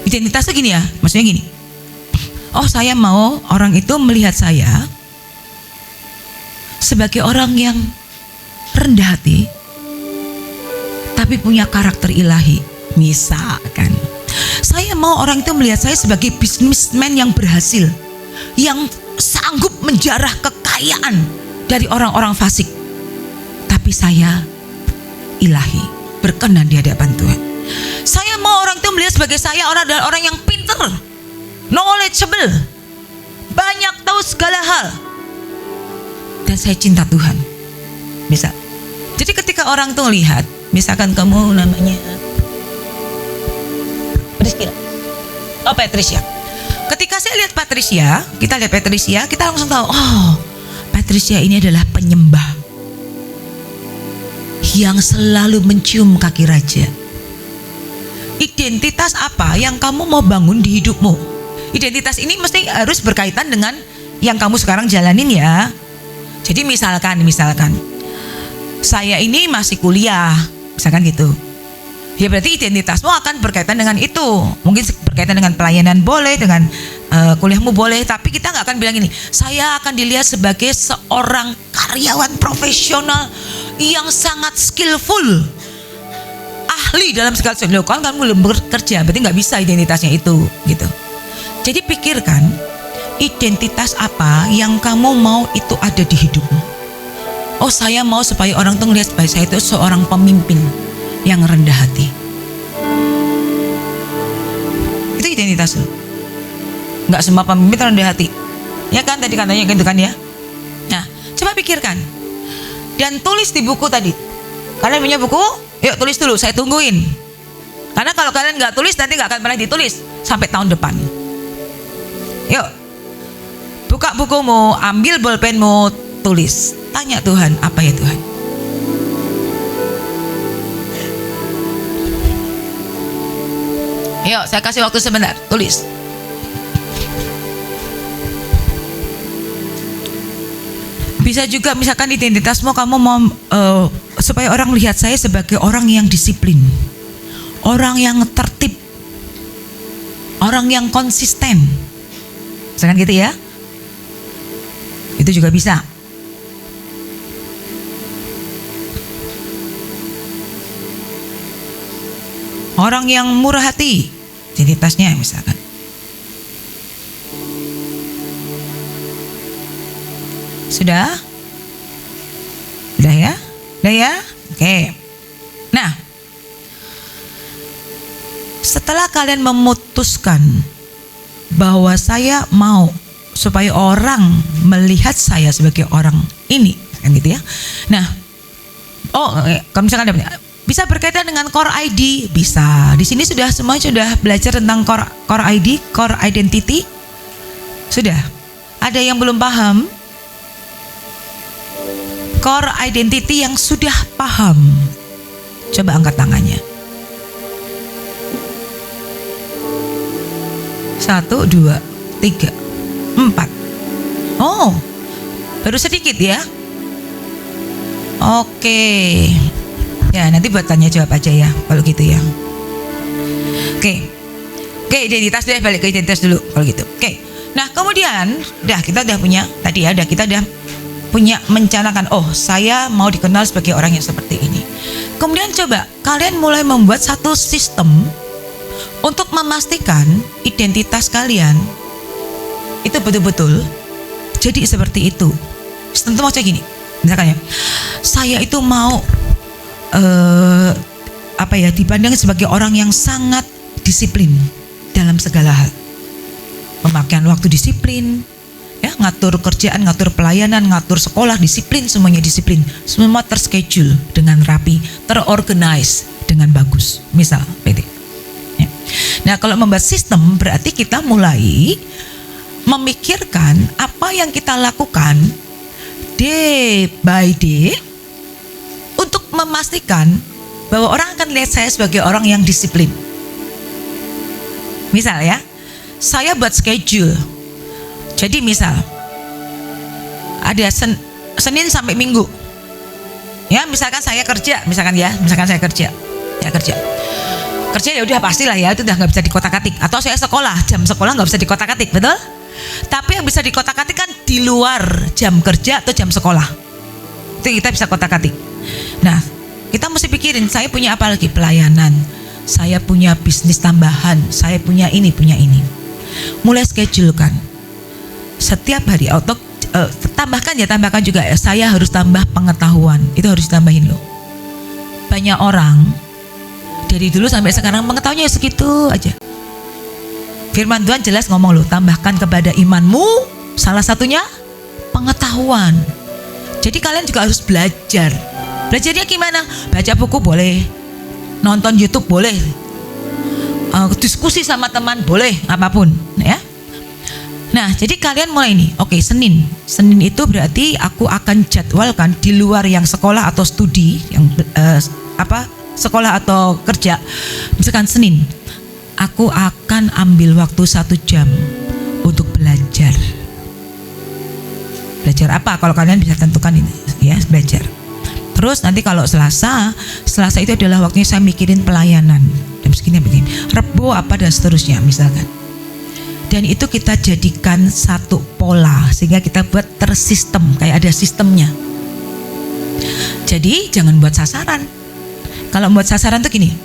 Identitasnya gini ya, maksudnya gini. Oh, saya mau orang itu melihat saya sebagai orang yang rendah hati tapi punya karakter ilahi. Misalkan saya mau orang itu melihat saya sebagai businessman yang berhasil, yang sanggup menjarah kekayaan dari orang-orang fasik, tapi saya ilahi, berkenan di hadapan Tuhan. Saya mau orang itu melihat sebagai saya adalah orang yang pinter, knowledgeable, banyak tahu segala hal, dan saya cinta Tuhan. Bisa. Jadi ketika orang tuh lihat, misalkan kamu namanya Patricia. Oh, Patricia. Ketika saya lihat Patricia, kita langsung tahu, oh, Patricia ini adalah penyembah yang selalu mencium kaki raja. Identitas apa yang kamu mau bangun di hidupmu? Identitas ini mesti harus berkaitan dengan yang kamu sekarang jalanin ya. Jadi misalkan saya ini masih kuliah, misalkan gitu. Ya berarti identitasmu akan berkaitan dengan itu. Mungkin berkaitan dengan pelayanan boleh, dengan kuliahmu boleh, tapi kita nggak akan bilang gini, saya akan dilihat sebagai seorang karyawan profesional yang sangat skillful, ahli dalam segala sesuatu. Kan kamu belum bekerja, berarti nggak bisa identitasnya itu, gitu. Jadi pikirkan identitas apa yang kamu mau itu ada di hidupmu. Oh, saya mau supaya orang tuh ngelihat supaya saya itu seorang pemimpin yang rendah hati. identitas lu. Nggak semua pemimpin rendah hati. Ya kan tadi katanya gitu kan ya. Nah, coba pikirkan. Dan tulis di buku tadi. Kalian punya buku? Yuk tulis dulu, saya tungguin. Karena kalau kalian nggak tulis nanti nggak akan pernah ditulis sampai tahun depan. Yuk, buka bukumu, ambil bolpenmu, tulis. Tanya Tuhan, apa ya Tuhan? Yuk, saya kasih waktu sebentar, tulis. Bisa juga misalkan identitasmu kamu mau supaya orang lihat saya sebagai orang yang disiplin, orang yang tertib, orang yang konsisten. Misalkan gitu ya. Itu juga bisa. Orang yang murah hati, identitasnya misalkan. Sudah? Sudah ya? Sudah ya? Oke. Nah, setelah kalian memutuskan bahwa saya mau supaya orang melihat saya sebagai orang ini, kan gitu ya. Nah, kalau misalkan bisa berkaitan dengan core ID, bisa. Di sini sudah belajar tentang core ID, core identity. Sudah. Ada yang belum paham? Core identity yang sudah paham, coba angkat tangannya. 1, 2, 3, 4. Oh, baru sedikit ya. Oke. Ya nanti buat tanya jawab aja ya kalau gitu ya. Oke, identitas deh, balik ke identitas dulu kalau gitu. Oke. Nah kemudian, kita udah punya tadi ya, kita udah punya mencanakan, saya mau dikenal sebagai orang yang seperti ini. Kemudian coba kalian mulai membuat satu sistem untuk memastikan identitas kalian itu betul-betul jadi seperti itu. Tentu maksudnya gini, misalkan ya, saya itu mau dipandang sebagai orang yang sangat disiplin dalam segala hal. Pemakaian waktu disiplin, ya, ngatur kerjaan, ngatur pelayanan, ngatur sekolah, disiplin, semuanya disiplin, semua terschedule dengan rapi, terorganize dengan bagus, misal PT. Ya. Nah kalau membuat sistem berarti kita mulai memikirkan apa yang kita lakukan day by day untuk memastikan bahwa orang akan lihat saya sebagai orang yang disiplin. Misal ya, saya buat schedule. Jadi misal ada Senin sampai Minggu. Ya, misalkan saya kerja, Kerja ya udah pastilah ya, itu udah nggak bisa dikotak-atik. Atau saya sekolah, jam sekolah nggak bisa dikotak-atik, betul? Tapi yang bisa dikotak-atik kan di luar jam kerja atau jam sekolah. Itu kita bisa kotak-atik. Nah, kita mesti pikirin, saya punya apa lagi? Pelayanan, saya punya bisnis tambahan, saya punya ini. Mulai schedule kan. Setiap hari atau tambahkan juga ya, saya harus tambah pengetahuan, itu harus ditambahin loh. Banyak orang dari dulu sampai sekarang pengetahuannya segitu aja. Firman Tuhan jelas ngomong loh, tambahkan kepada imanmu salah satunya pengetahuan. Jadi kalian juga harus belajar. Belajarnya gimana? Baca buku boleh, nonton YouTube boleh, diskusi sama teman boleh, apapun ya. Nah, jadi kalian mulai nih, oke, Senin itu berarti aku akan jadwalkan di luar yang sekolah atau studi, yang sekolah atau kerja. Misalkan Senin, aku akan ambil waktu 1 jam untuk belajar. Belajar apa? Kalau kalian bisa tentukan ini, ya, belajar. Terus nanti kalau Selasa itu adalah waktunya saya mikirin pelayanan. Dan begini. Rebo apa dan seterusnya misalkan. Dan itu kita jadikan satu pola sehingga kita buat tersistem, kayak ada sistemnya. Jadi jangan buat sasaran. Kalau buat sasaran tuh gini,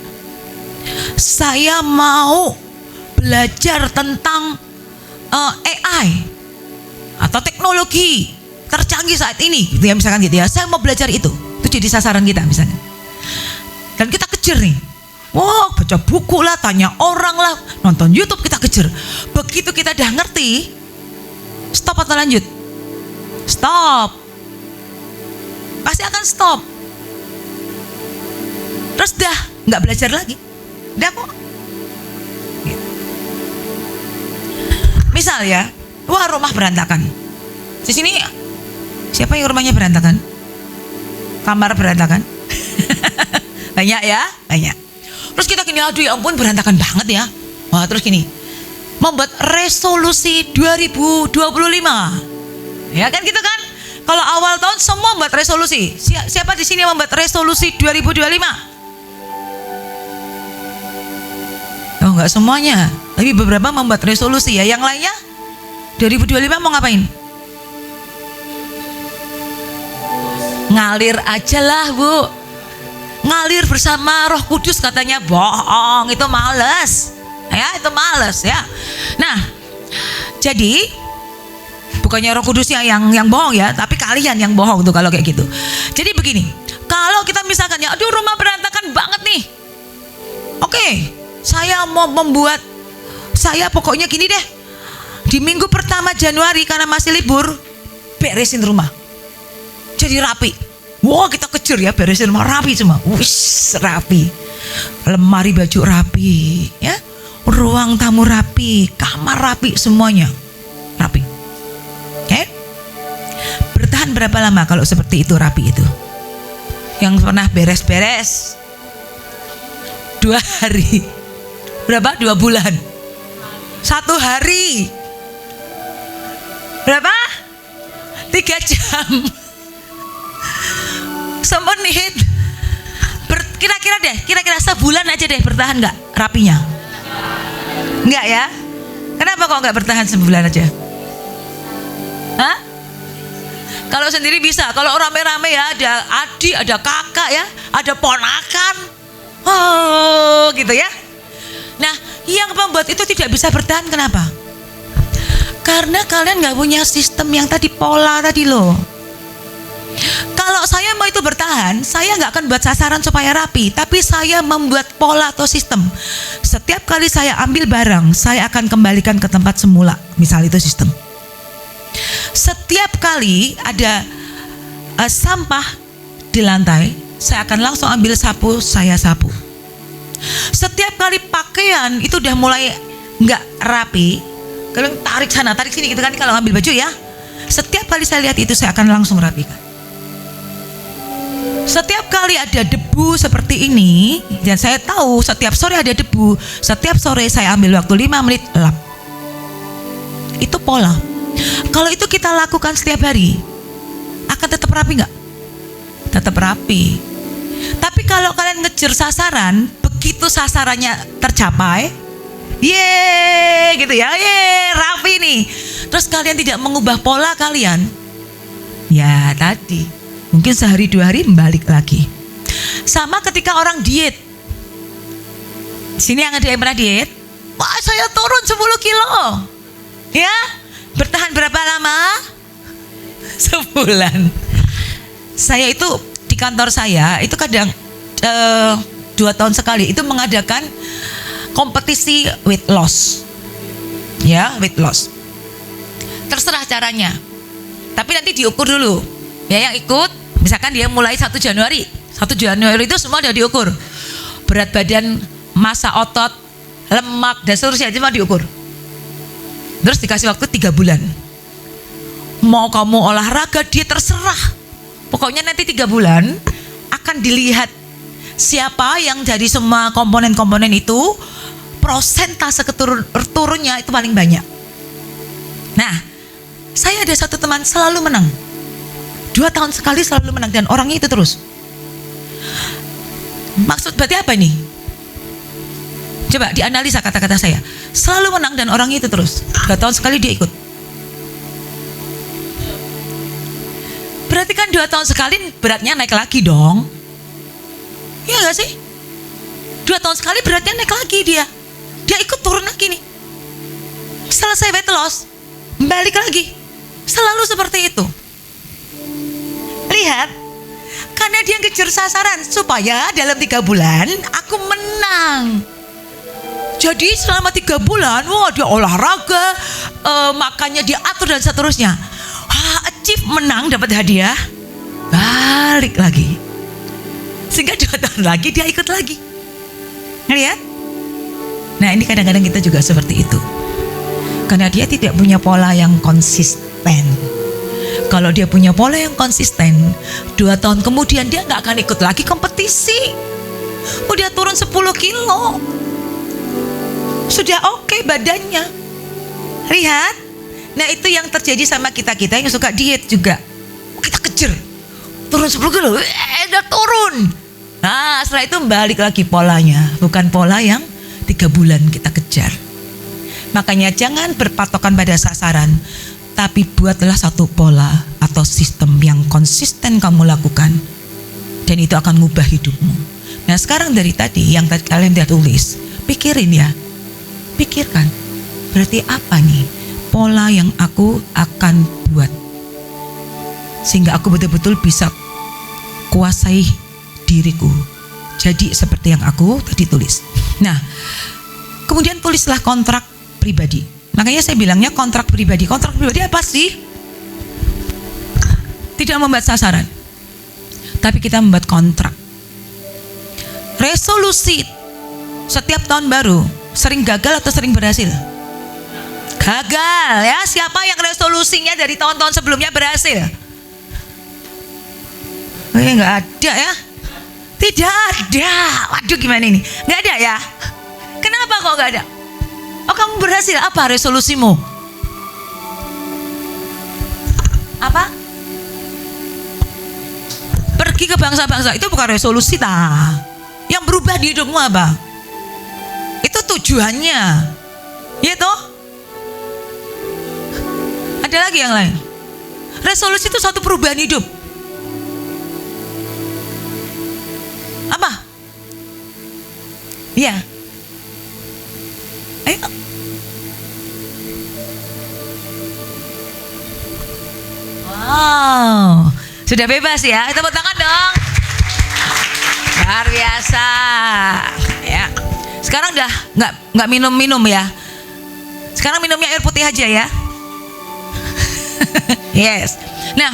saya mau belajar tentang AI atau teknologi tercanggih saat ini, gitu ya, misalkan gitu ya. Saya mau belajar itu jadi sasaran kita misalnya. Dan kita kejar nih, Wah, baca buku lah, tanya orang lah, nonton YouTube, kita kejar. Begitu kita udah ngerti, stop atau lanjut? Stop. Pasti akan stop. Terus dah nggak belajar lagi. Udah kok. Gitu. Misal ya, wah rumah berantakan. Di sini siapa yang rumahnya berantakan? Kamar berantakan? Banyak ya, banyak. Terus kita gini, aduh ya ampun berantakan banget ya. Wah terus gini, membuat resolusi 2025. Ya kan gitu kan? Kalau awal tahun semua membuat resolusi. Siapa di sini yang membuat resolusi 2025? Oh enggak semuanya, tapi beberapa membuat resolusi ya. Yang lainnya 2025 mau ngapain? Ngalir aja lah Bu. Ngalir bersama Roh Kudus katanya. Bohong, itu males. Ya, itu males ya. Nah, jadi bukannya Roh Kudusnya yang bohong ya, tapi kalian yang bohong tuh kalau kayak gitu. Jadi begini, kalau kita misalkan ya, aduh rumah berantakan banget nih. Oke, saya mau membuat, saya pokoknya gini deh. Di minggu pertama Januari karena masih libur, beresin rumah. Jadi rapi. Wah kita kejar ya, beresin rumah rapi semua. Wis rapi. Lemari baju rapi, ya. Ruang tamu rapi, kamar rapi, semuanya rapi. Oke? Bertahan berapa lama kalau seperti itu rapi itu? Yang pernah beres-beres 2 hari. Berapa? 2 bulan. 1 hari. Berapa? 3 jam. Semenit. Kira-kira sebulan aja deh bertahan nggak rapinya? Nggak ya? Kenapa kok nggak bertahan sebulan aja? Hah? Kalau sendiri bisa, kalau rame-rame ya, ada adik, ada kakak ya, ada ponakan, oh gitu ya. Nah, yang membuat itu tidak bisa bertahan kenapa? Karena kalian nggak punya sistem yang tadi, pola tadi loh. Kalau saya mau itu bertahan, saya nggak akan buat sasaran supaya rapi, tapi saya membuat pola atau sistem. Setiap kali saya ambil barang, saya akan kembalikan ke tempat semula. Misal itu sistem. Setiap kali ada sampah di lantai, saya akan langsung ambil sapu, saya sapu. Setiap kali pakaian itu udah mulai nggak rapi, kalian tarik sana, tarik sini gitu kan kalau ambil baju ya. Setiap kali saya lihat itu, saya akan langsung rapikan. Setiap kali ada debu seperti ini, dan saya tahu setiap sore ada debu, setiap sore saya ambil waktu 5 menit lap. Itu pola. Kalau itu kita lakukan setiap hari, akan tetap rapi nggak? Tetap rapi. Tapi kalau kalian ngejar sasaran, begitu sasarannya tercapai, yeay gitu ya, yeay rapi nih. Terus kalian tidak mengubah pola kalian, ya tadi mungkin sehari 2 hari balik lagi. Sama ketika orang diet. Sini yang ada yang pernah diet, wah saya turun 10 kilo. Ya, bertahan berapa lama? Sebulan. Saya itu di kantor saya itu kadang 2 tahun sekali itu mengadakan kompetisi weight loss. Ya, weight loss. Terserah caranya. Tapi nanti diukur dulu. Ya yang ikut, misalkan dia mulai 1 Januari. 1 Januari itu semua udah diukur. Berat badan, massa otot, lemak dan seterusnya semua diukur. Terus dikasih waktu 3 bulan. Mau kamu olahraga, dia terserah. Pokoknya nanti 3 bulan akan dilihat siapa yang dari semua komponen-komponen itu prosentase turunnya itu paling banyak. Nah, saya ada satu teman selalu menang. 2 tahun sekali selalu menang dan orangnya itu terus. Maksud berarti apa nih? Coba dianalisa kata-kata saya. Selalu menang dan orangnya itu terus. 2 tahun sekali dia ikut. Berarti kan 2 tahun sekali beratnya naik lagi dong. Iya gak sih? 2 tahun sekali beratnya naik lagi dia. Dia ikut turun lagi nih. Selesai weight loss, balik lagi. Selalu seperti itu. Lihat, Karena dia ngejar sasaran supaya dalam 3 bulan aku menang. Jadi selama 3 bulan, wah dia olahraga, makannya dia atur dan seterusnya. Achieve, menang, dapat hadiah, balik lagi. Sehingga 2 tahun lagi dia ikut lagi. Ngelihat? Nah ini kadang-kadang kita juga seperti itu. Karena dia tidak punya pola yang konsisten. Kalau dia punya pola yang konsisten, 2 tahun kemudian dia gak akan ikut lagi kompetisi. Udah turun 10 kilo. Sudah oke badannya. Lihat. Nah itu yang terjadi sama kita-kita yang suka diet juga. Kita kejar. Turun 10 kilo. Udah turun. Nah setelah itu balik lagi polanya. Bukan pola yang 3 bulan kita kejar. Makanya jangan berpatokan pada sasaran. Tapi buatlah satu pola atau sistem yang konsisten kamu lakukan. Dan itu akan ngubah hidupmu. Nah sekarang dari tadi yang kalian udah tulis, pikirin ya. Pikirkan, berarti apa nih pola yang aku akan buat. Sehingga aku betul-betul bisa kuasai diriku. Jadi seperti yang aku tadi tulis. Nah, kemudian tulislah kontrak pribadi. Makanya saya bilangnya kontrak pribadi. Kontrak pribadi apa sih? Tidak membuat sasaran, tapi kita membuat kontrak. Resolusi setiap tahun baru sering gagal atau sering berhasil? Gagal ya. Siapa yang resolusinya dari tahun-tahun sebelumnya berhasil? Nggak ada ya. Tidak ada. Waduh gimana ini? Nggak ada ya. Kenapa kok nggak ada? Oh kamu berhasil, apa resolusimu? Apa? Pergi ke bangsa-bangsa, itu bukan resolusi Yang berubah di hidupmu apa? Itu tujuannya. Ya toh? Ada lagi yang lain. Resolusi itu suatu perubahan hidup. Apa? Iya. Ayo. Wow, sudah bebas ya. Tepuk tangan dong. Luar biasa. Ya. Sekarang udah nggak minum ya. Sekarang minumnya air putih aja ya. Yes. Nah,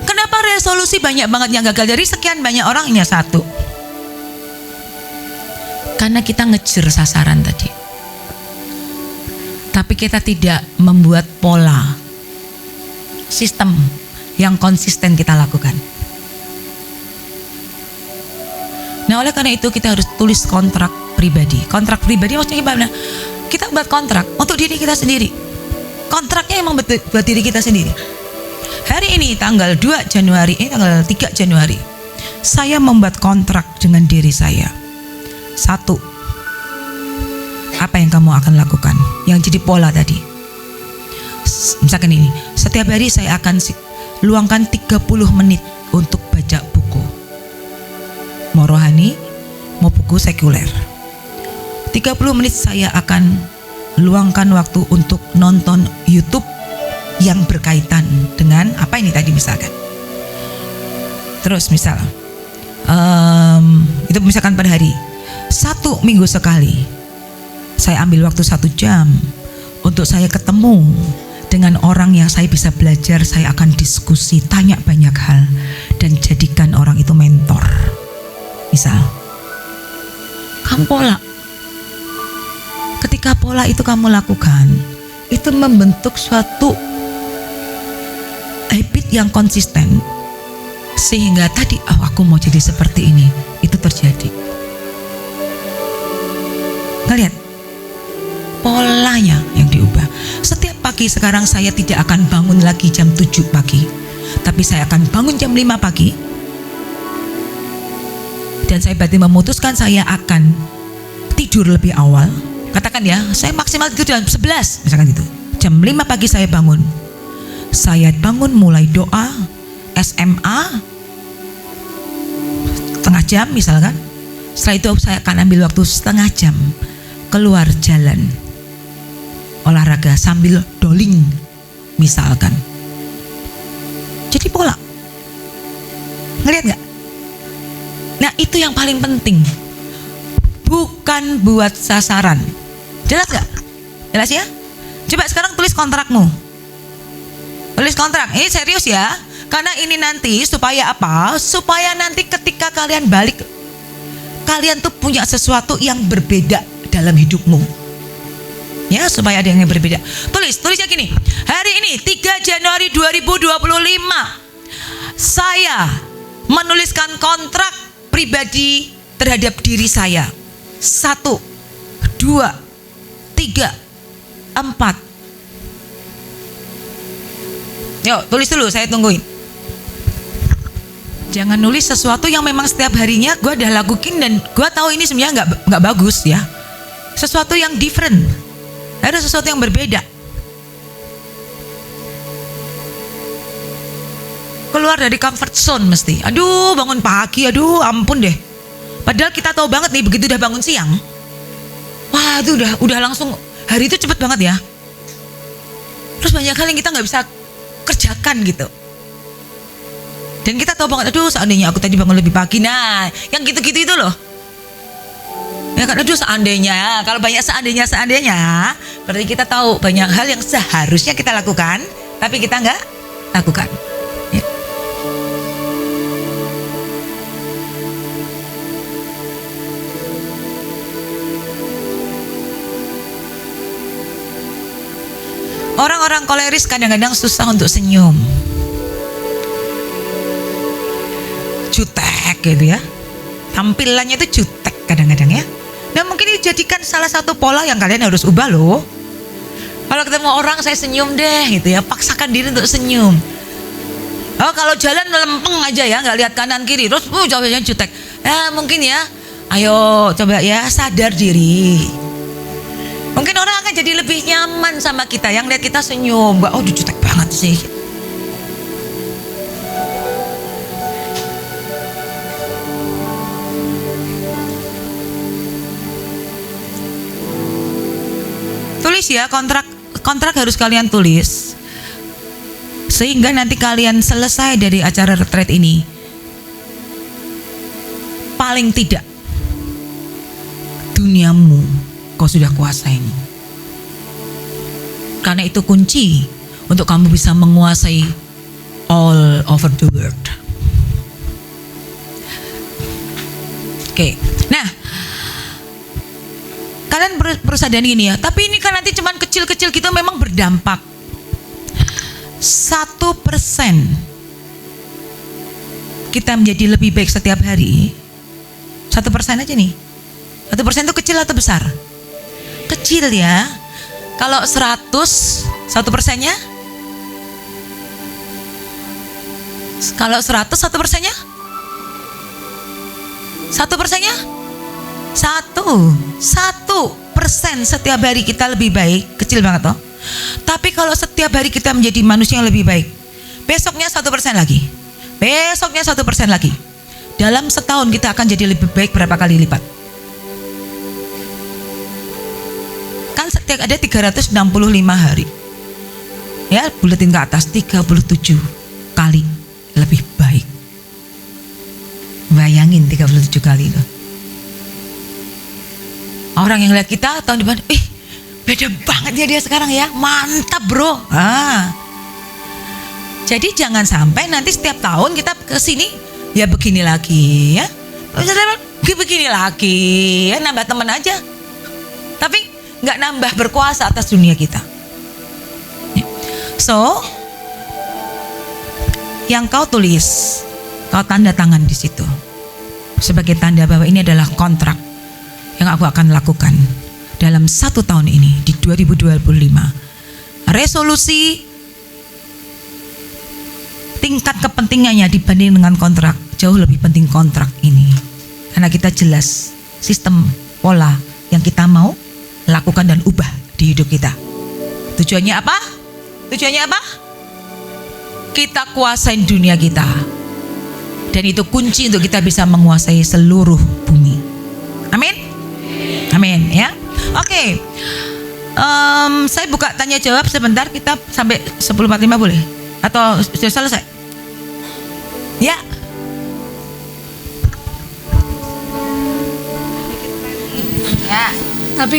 kenapa resolusi banyak banget yang gagal? Dari sekian banyak orang hanya 1. Karena kita ngejar sasaran tadi. Tapi kita tidak membuat pola, sistem yang konsisten kita lakukan. Nah oleh karena itu kita harus tulis kontrak pribadi. Kontrak pribadi maksudnya gimana? Kita buat kontrak untuk diri kita sendiri. Kontraknya emang buat diri kita sendiri. Hari ini tanggal 2 Januari, tanggal 3 Januari, saya membuat kontrak dengan diri saya. 1. Apa yang kamu akan lakukan? Yang jadi pola tadi. Misalkan ini, setiap hari saya akan luangkan 30 menit untuk baca buku. Mau rohani, mau buku sekuler. 30 menit saya akan luangkan waktu untuk nonton YouTube yang berkaitan dengan apa ini tadi misalkan. Terus misal, itu misalkan per hari. 1 minggu sekali. Saya ambil waktu 1 jam untuk saya ketemu dengan orang yang saya bisa belajar. Saya akan diskusi, tanya banyak hal dan jadikan orang itu mentor. Misal, kamu pola. Ketika pola itu kamu lakukan, itu membentuk suatu habit yang konsisten. Sehingga tadi, aku mau jadi seperti ini, itu terjadi. Ngelihat? Polanya yang diubah. Setiap pagi sekarang saya tidak akan bangun lagi jam 7 pagi, tapi saya akan bangun jam 5 pagi. Dan saya berarti memutuskan saya akan tidur lebih awal. Katakan ya, saya maksimal tidur jam 11 misalkan itu. Jam 5 pagi saya bangun. Saya bangun mulai doa, SMA setengah jam misalkan. Setelah itu saya akan ambil waktu setengah jam keluar jalan, olahraga sambil doling misalkan. Jadi pola. Ngelihat gak? Nah, itu yang paling penting. Bukan buat sasaran. Jelas gak? Jelas ya? Coba sekarang tulis kontrakmu. Tulis kontrak. Ini serius ya. Karena ini nanti supaya apa? Supaya nanti ketika kalian balik, kalian tuh punya sesuatu yang berbeda dalam hidupmu. Ya, supaya ada yang berbeda. Tulisnya gini. Hari ini 3 Januari 2025 saya menuliskan kontrak pribadi terhadap diri saya. 1, 2, 3, 4. Yuk, tulis dulu, saya tungguin. Jangan nulis sesuatu yang memang setiap harinya gue udah lakuin dan gue tahu ini sebenarnya nggak bagus ya. Sesuatu yang different. Ada sesuatu yang berbeda. Keluar dari comfort zone mesti. Aduh, bangun pagi, aduh ampun deh. Padahal kita tahu banget nih, begitu udah bangun siang, wah itu udah langsung, hari itu cepet banget ya. Terus banyak hal yang kita nggak bisa kerjakan gitu. Dan kita tahu banget, aduh seandainya aku tadi bangun lebih pagi. Nah, yang gitu-gitu itu loh. Ya kan, aduh seandainya. Kalau banyak seandainya, berarti kita tahu banyak hal yang seharusnya kita lakukan, tapi kita nggak lakukan. Ya. Orang-orang koleris kadang-kadang susah untuk senyum, jutek gitu ya, tampilannya itu jutek kadang-kadang ya. Nah mungkin dijadikan salah satu pola yang kalian harus ubah loh. Kalau ketemu orang saya senyum deh gitu ya, paksakan diri untuk senyum. Oh kalau jalan lempeng aja ya, nggak lihat kanan kiri, terus jawabnya jutek. Ya mungkin ya, ayo coba ya sadar diri. Mungkin orang akan jadi lebih nyaman sama kita yang lihat kita senyum. Oh jutek banget sih. Tulis ya, kontrak harus kalian tulis. Sehingga nanti kalian selesai dari acara retreat ini, paling tidak duniamu kau sudah kuasain. Karena itu kunci untuk kamu bisa menguasai all over the world. Oke. Nah, kalian berusaha dan gini ya. Tapi ini kan nanti cuman kecil-kecil gitu, memang berdampak. 1% kita menjadi lebih baik setiap hari. 1% aja nih. 1% itu kecil atau besar? Kecil ya. Kalau 100, 1%-nya? Kalau 100, 1%-nya? 1%-nya? 1% setiap hari kita lebih baik, kecil banget toh. Tapi kalau setiap hari kita menjadi manusia yang lebih baik, besoknya 1% lagi, besoknya 1% lagi. Dalam setahun kita akan jadi lebih baik berapa kali lipat? Kan setiap ada 365 hari. Ya, buletin ke atas 37 kali lebih baik. Bayangin 37 kali itu. Orang yang lihat kita tahun depan, beda banget ya dia sekarang ya, mantap bro. Jadi jangan sampai nanti setiap tahun kita kesini ya begini lagi ya, begini lagi ya, nambah teman aja, tapi nggak nambah berkuasa atas dunia kita. So, yang kau tulis, kau tanda tangan di situ sebagai tanda bahwa ini adalah kontrak yang aku akan lakukan dalam 1 tahun ini di 2025. Resolusi tingkat kepentingannya dibanding dengan kontrak, jauh lebih penting kontrak ini. Karena kita jelas sistem pola yang kita mau lakukan dan ubah di hidup kita. Tujuannya apa? Tujuannya apa? Kita kuasain dunia kita. Dan itu kunci untuk kita bisa menguasai seluruh bumi. Amin? Amin ya. Oke. Saya buka tanya jawab sebentar, kita sampai 10.45 boleh? Atau sudah selesai? Ya. Ya. Tapi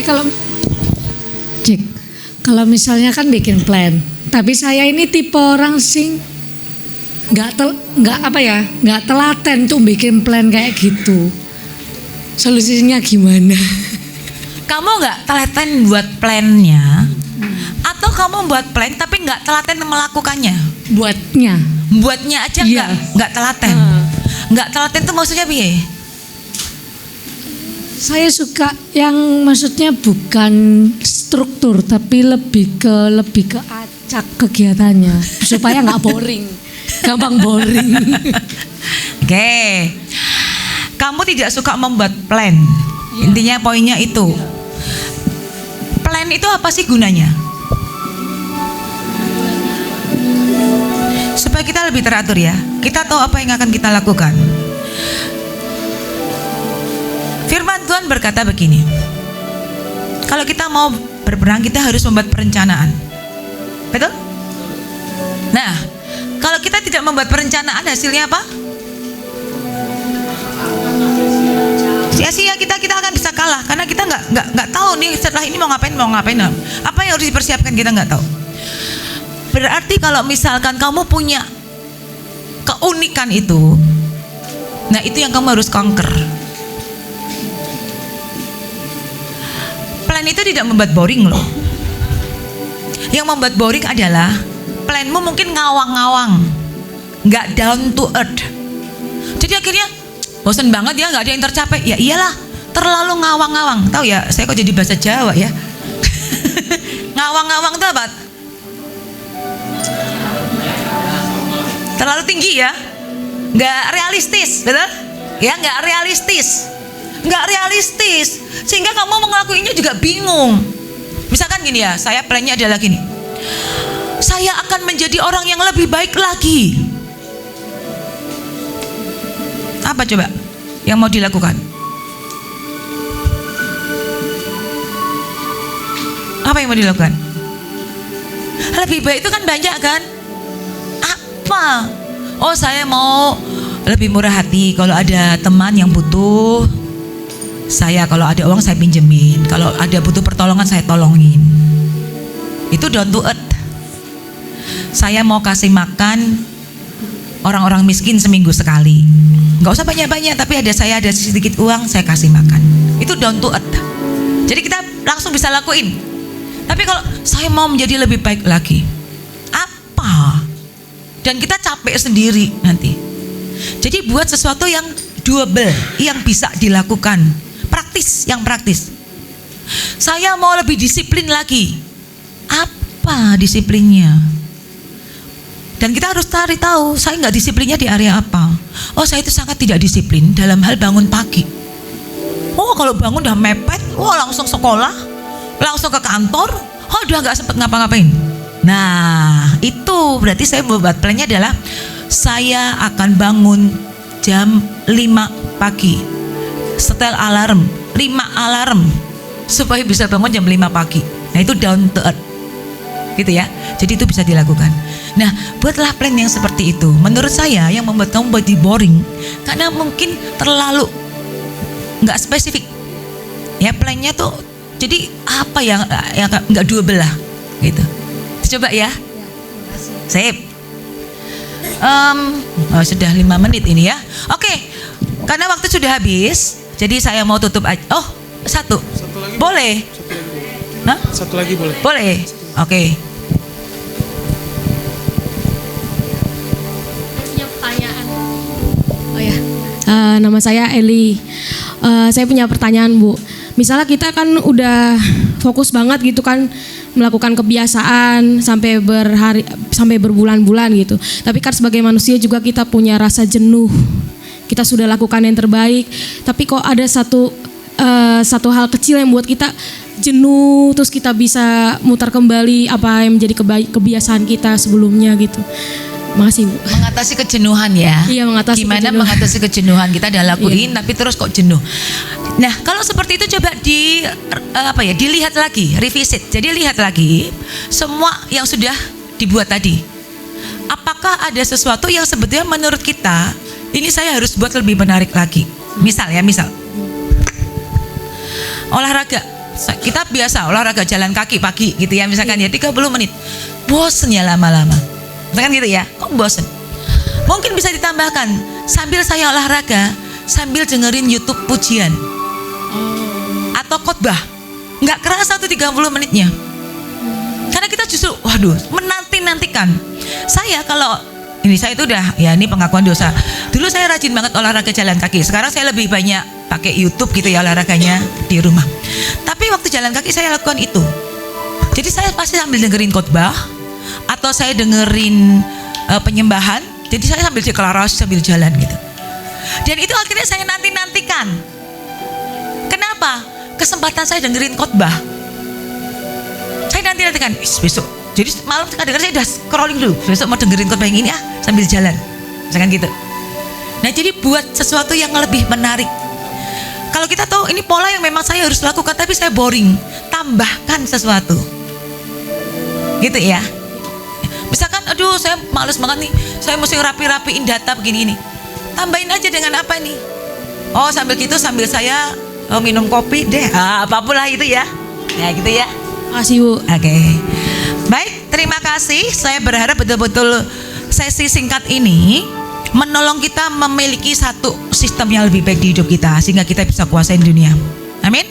kalau misalnya kan bikin plan, tapi saya ini tipe orang sing nggak telaten tuh bikin plan kayak gitu. Solusinya gimana? Kamu nggak telaten buat plannya, atau kamu buat plan tapi nggak telaten melakukannya? Buatnya aja nggak telaten. Nggak telaten tuh maksudnya piye? Saya suka yang maksudnya bukan struktur tapi lebih ke acak kegiatannya supaya nggak boring, gampang boring. Oke. Kamu tidak suka membuat plan. Intinya poinnya itu. Plan itu apa sih gunanya? Supaya kita lebih teratur ya. Kita tahu apa yang akan kita lakukan. Firman Tuhan berkata begini. Kalau kita mau berperang, kita harus membuat perencanaan. Betul? Nah, kalau kita tidak membuat perencanaan, hasilnya apa? Sia-sia, kita akan bisa kalah karena kita nggak tahu nih setelah ini mau ngapain. Apa yang harus dipersiapkan kita nggak tahu. Berarti kalau misalkan kamu punya keunikan itu, nah itu yang kamu harus conquer. Plan itu tidak membuat boring loh. Yang membuat boring adalah planmu mungkin ngawang-ngawang, nggak down to earth. Jadi akhirnya bosan banget ya, nggak ada yang tercapai. Ya iyalah, terlalu ngawang-ngawang. Tahu ya, saya kok jadi bahasa Jawa ya. Ngawang-ngawang itu apa? Terlalu tinggi ya, nggak realistis, betul? Ya nggak realistis, sehingga kamu mengelakuinya juga bingung. Misalkan gini ya, saya plannya adalah gini. Saya akan menjadi orang yang lebih baik lagi. Apa coba yang mau dilakukan? Apa yang mau dilakukan? Lebih baik itu kan banyak kan? Apa? Oh, saya mau lebih murah hati. Kalau ada teman yang butuh, kalau ada uang saya pinjemin. Kalau ada butuh pertolongan saya tolongin. Itu down to earth. Saya mau kasih makan orang-orang miskin seminggu sekali. Gak usah banyak-banyak, tapi ada sedikit uang saya kasih makan. Itu down to earth. Jadi kita langsung bisa lakuin. Tapi kalau saya mau menjadi lebih baik lagi, apa? Dan kita capek sendiri nanti. Jadi buat sesuatu yang doable, yang bisa dilakukan, yang praktis. Saya mau lebih disiplin lagi. Apa disiplinnya? Dan kita harus cari tahu, saya nggak disiplinnya di area apa. Oh, saya itu sangat tidak disiplin dalam hal bangun pagi. Oh, kalau bangun udah mepet, langsung sekolah, langsung ke kantor, udah nggak sempet ngapa-ngapain. Nah, itu berarti saya membuat plannya adalah saya akan bangun jam 5 pagi. Setel alarm, 5 alarm supaya bisa bangun jam 5 pagi. Nah, itu down to earth. Gitu ya. Jadi itu bisa dilakukan. Nah, buatlah plan yang seperti itu. Menurut saya yang membuat kamu body boring karena mungkin terlalu nggak spesifik. Ya, plannya tuh jadi apa yang nggak doable lah gitu. Coba ya. Sip. Sudah 5 menit ini ya. Oke. Karena waktu sudah habis, jadi saya mau tutup aja. Oh, satu lagi boleh? Satu lagi boleh? Boleh. Oke. Punya pertanyaan. Oh ya. Nama saya Eli. Saya punya pertanyaan, Bu. Misalnya kita kan udah fokus banget gitu kan melakukan kebiasaan sampai berbulan-bulan gitu. Tapi kan sebagai manusia juga kita punya rasa jenuh. Kita sudah lakukan yang terbaik, tapi kok ada satu hal kecil yang buat kita jenuh, terus kita bisa mutar kembali apa yang menjadi kebiasaan kita sebelumnya gitu. Makasih, Bu. Mengatasi kejenuhan ya. Iya, Gimana mengatasi kejenuhan? Kita udah lakuin tapi terus kok jenuh. Nah, kalau seperti itu coba dilihat lagi, revisit. Jadi lihat lagi semua yang sudah dibuat tadi. Apakah ada sesuatu yang sebetulnya menurut kita ini saya harus buat lebih menarik lagi? Misal olahraga. Kita biasa olahraga jalan kaki pagi gitu ya, misalkan ya 30 menit. Bosen ya lama-lama. Misalkan gitu ya, kok bosen? Mungkin bisa ditambahkan sambil saya olahraga, sambil dengerin YouTube pujian atau khotbah. Nggak kerasa tuh 30 menitnya. Karena kita justru, waduh, menanti-nantikan. Saya kalau ini saya itu udah, ya ini pengakuan dosa. Dulu saya rajin banget olahraga jalan kaki. Sekarang saya lebih banyak pakai YouTube gitu ya olahraganya di rumah. Tapi waktu jalan kaki saya lakukan itu. Jadi saya pasti sambil dengerin khotbah atau saya dengerin penyembahan. Jadi saya sambil deklarasi sambil jalan gitu. Dan itu akhirnya saya nanti-nantikan. Kenapa? Kesempatan saya dengerin khotbah. Saya nanti-nantikan besok. Jadi malam kadang-kadang saya udah scrolling dulu. Besok mau dengerin khotbah yang ini sambil jalan. Misalkan gitu. Nah jadi buat sesuatu yang lebih menarik. Kalau kita tahu ini pola yang memang saya harus lakukan tapi saya boring, tambahkan sesuatu. Gitu ya. Misalkan aduh saya males banget nih, saya mesti rapi-rapiin data begini ini. Tambahin aja dengan apa nih? Oh sambil gitu sambil saya minum kopi deh. Apapun lah itu ya. Ya gitu ya. Makasih Bu. Oke. Baik, terima kasih. Saya berharap betul-betul sesi singkat ini menolong kita memiliki satu sistem yang lebih baik di hidup kita sehingga kita bisa kuasain dunia. Amin.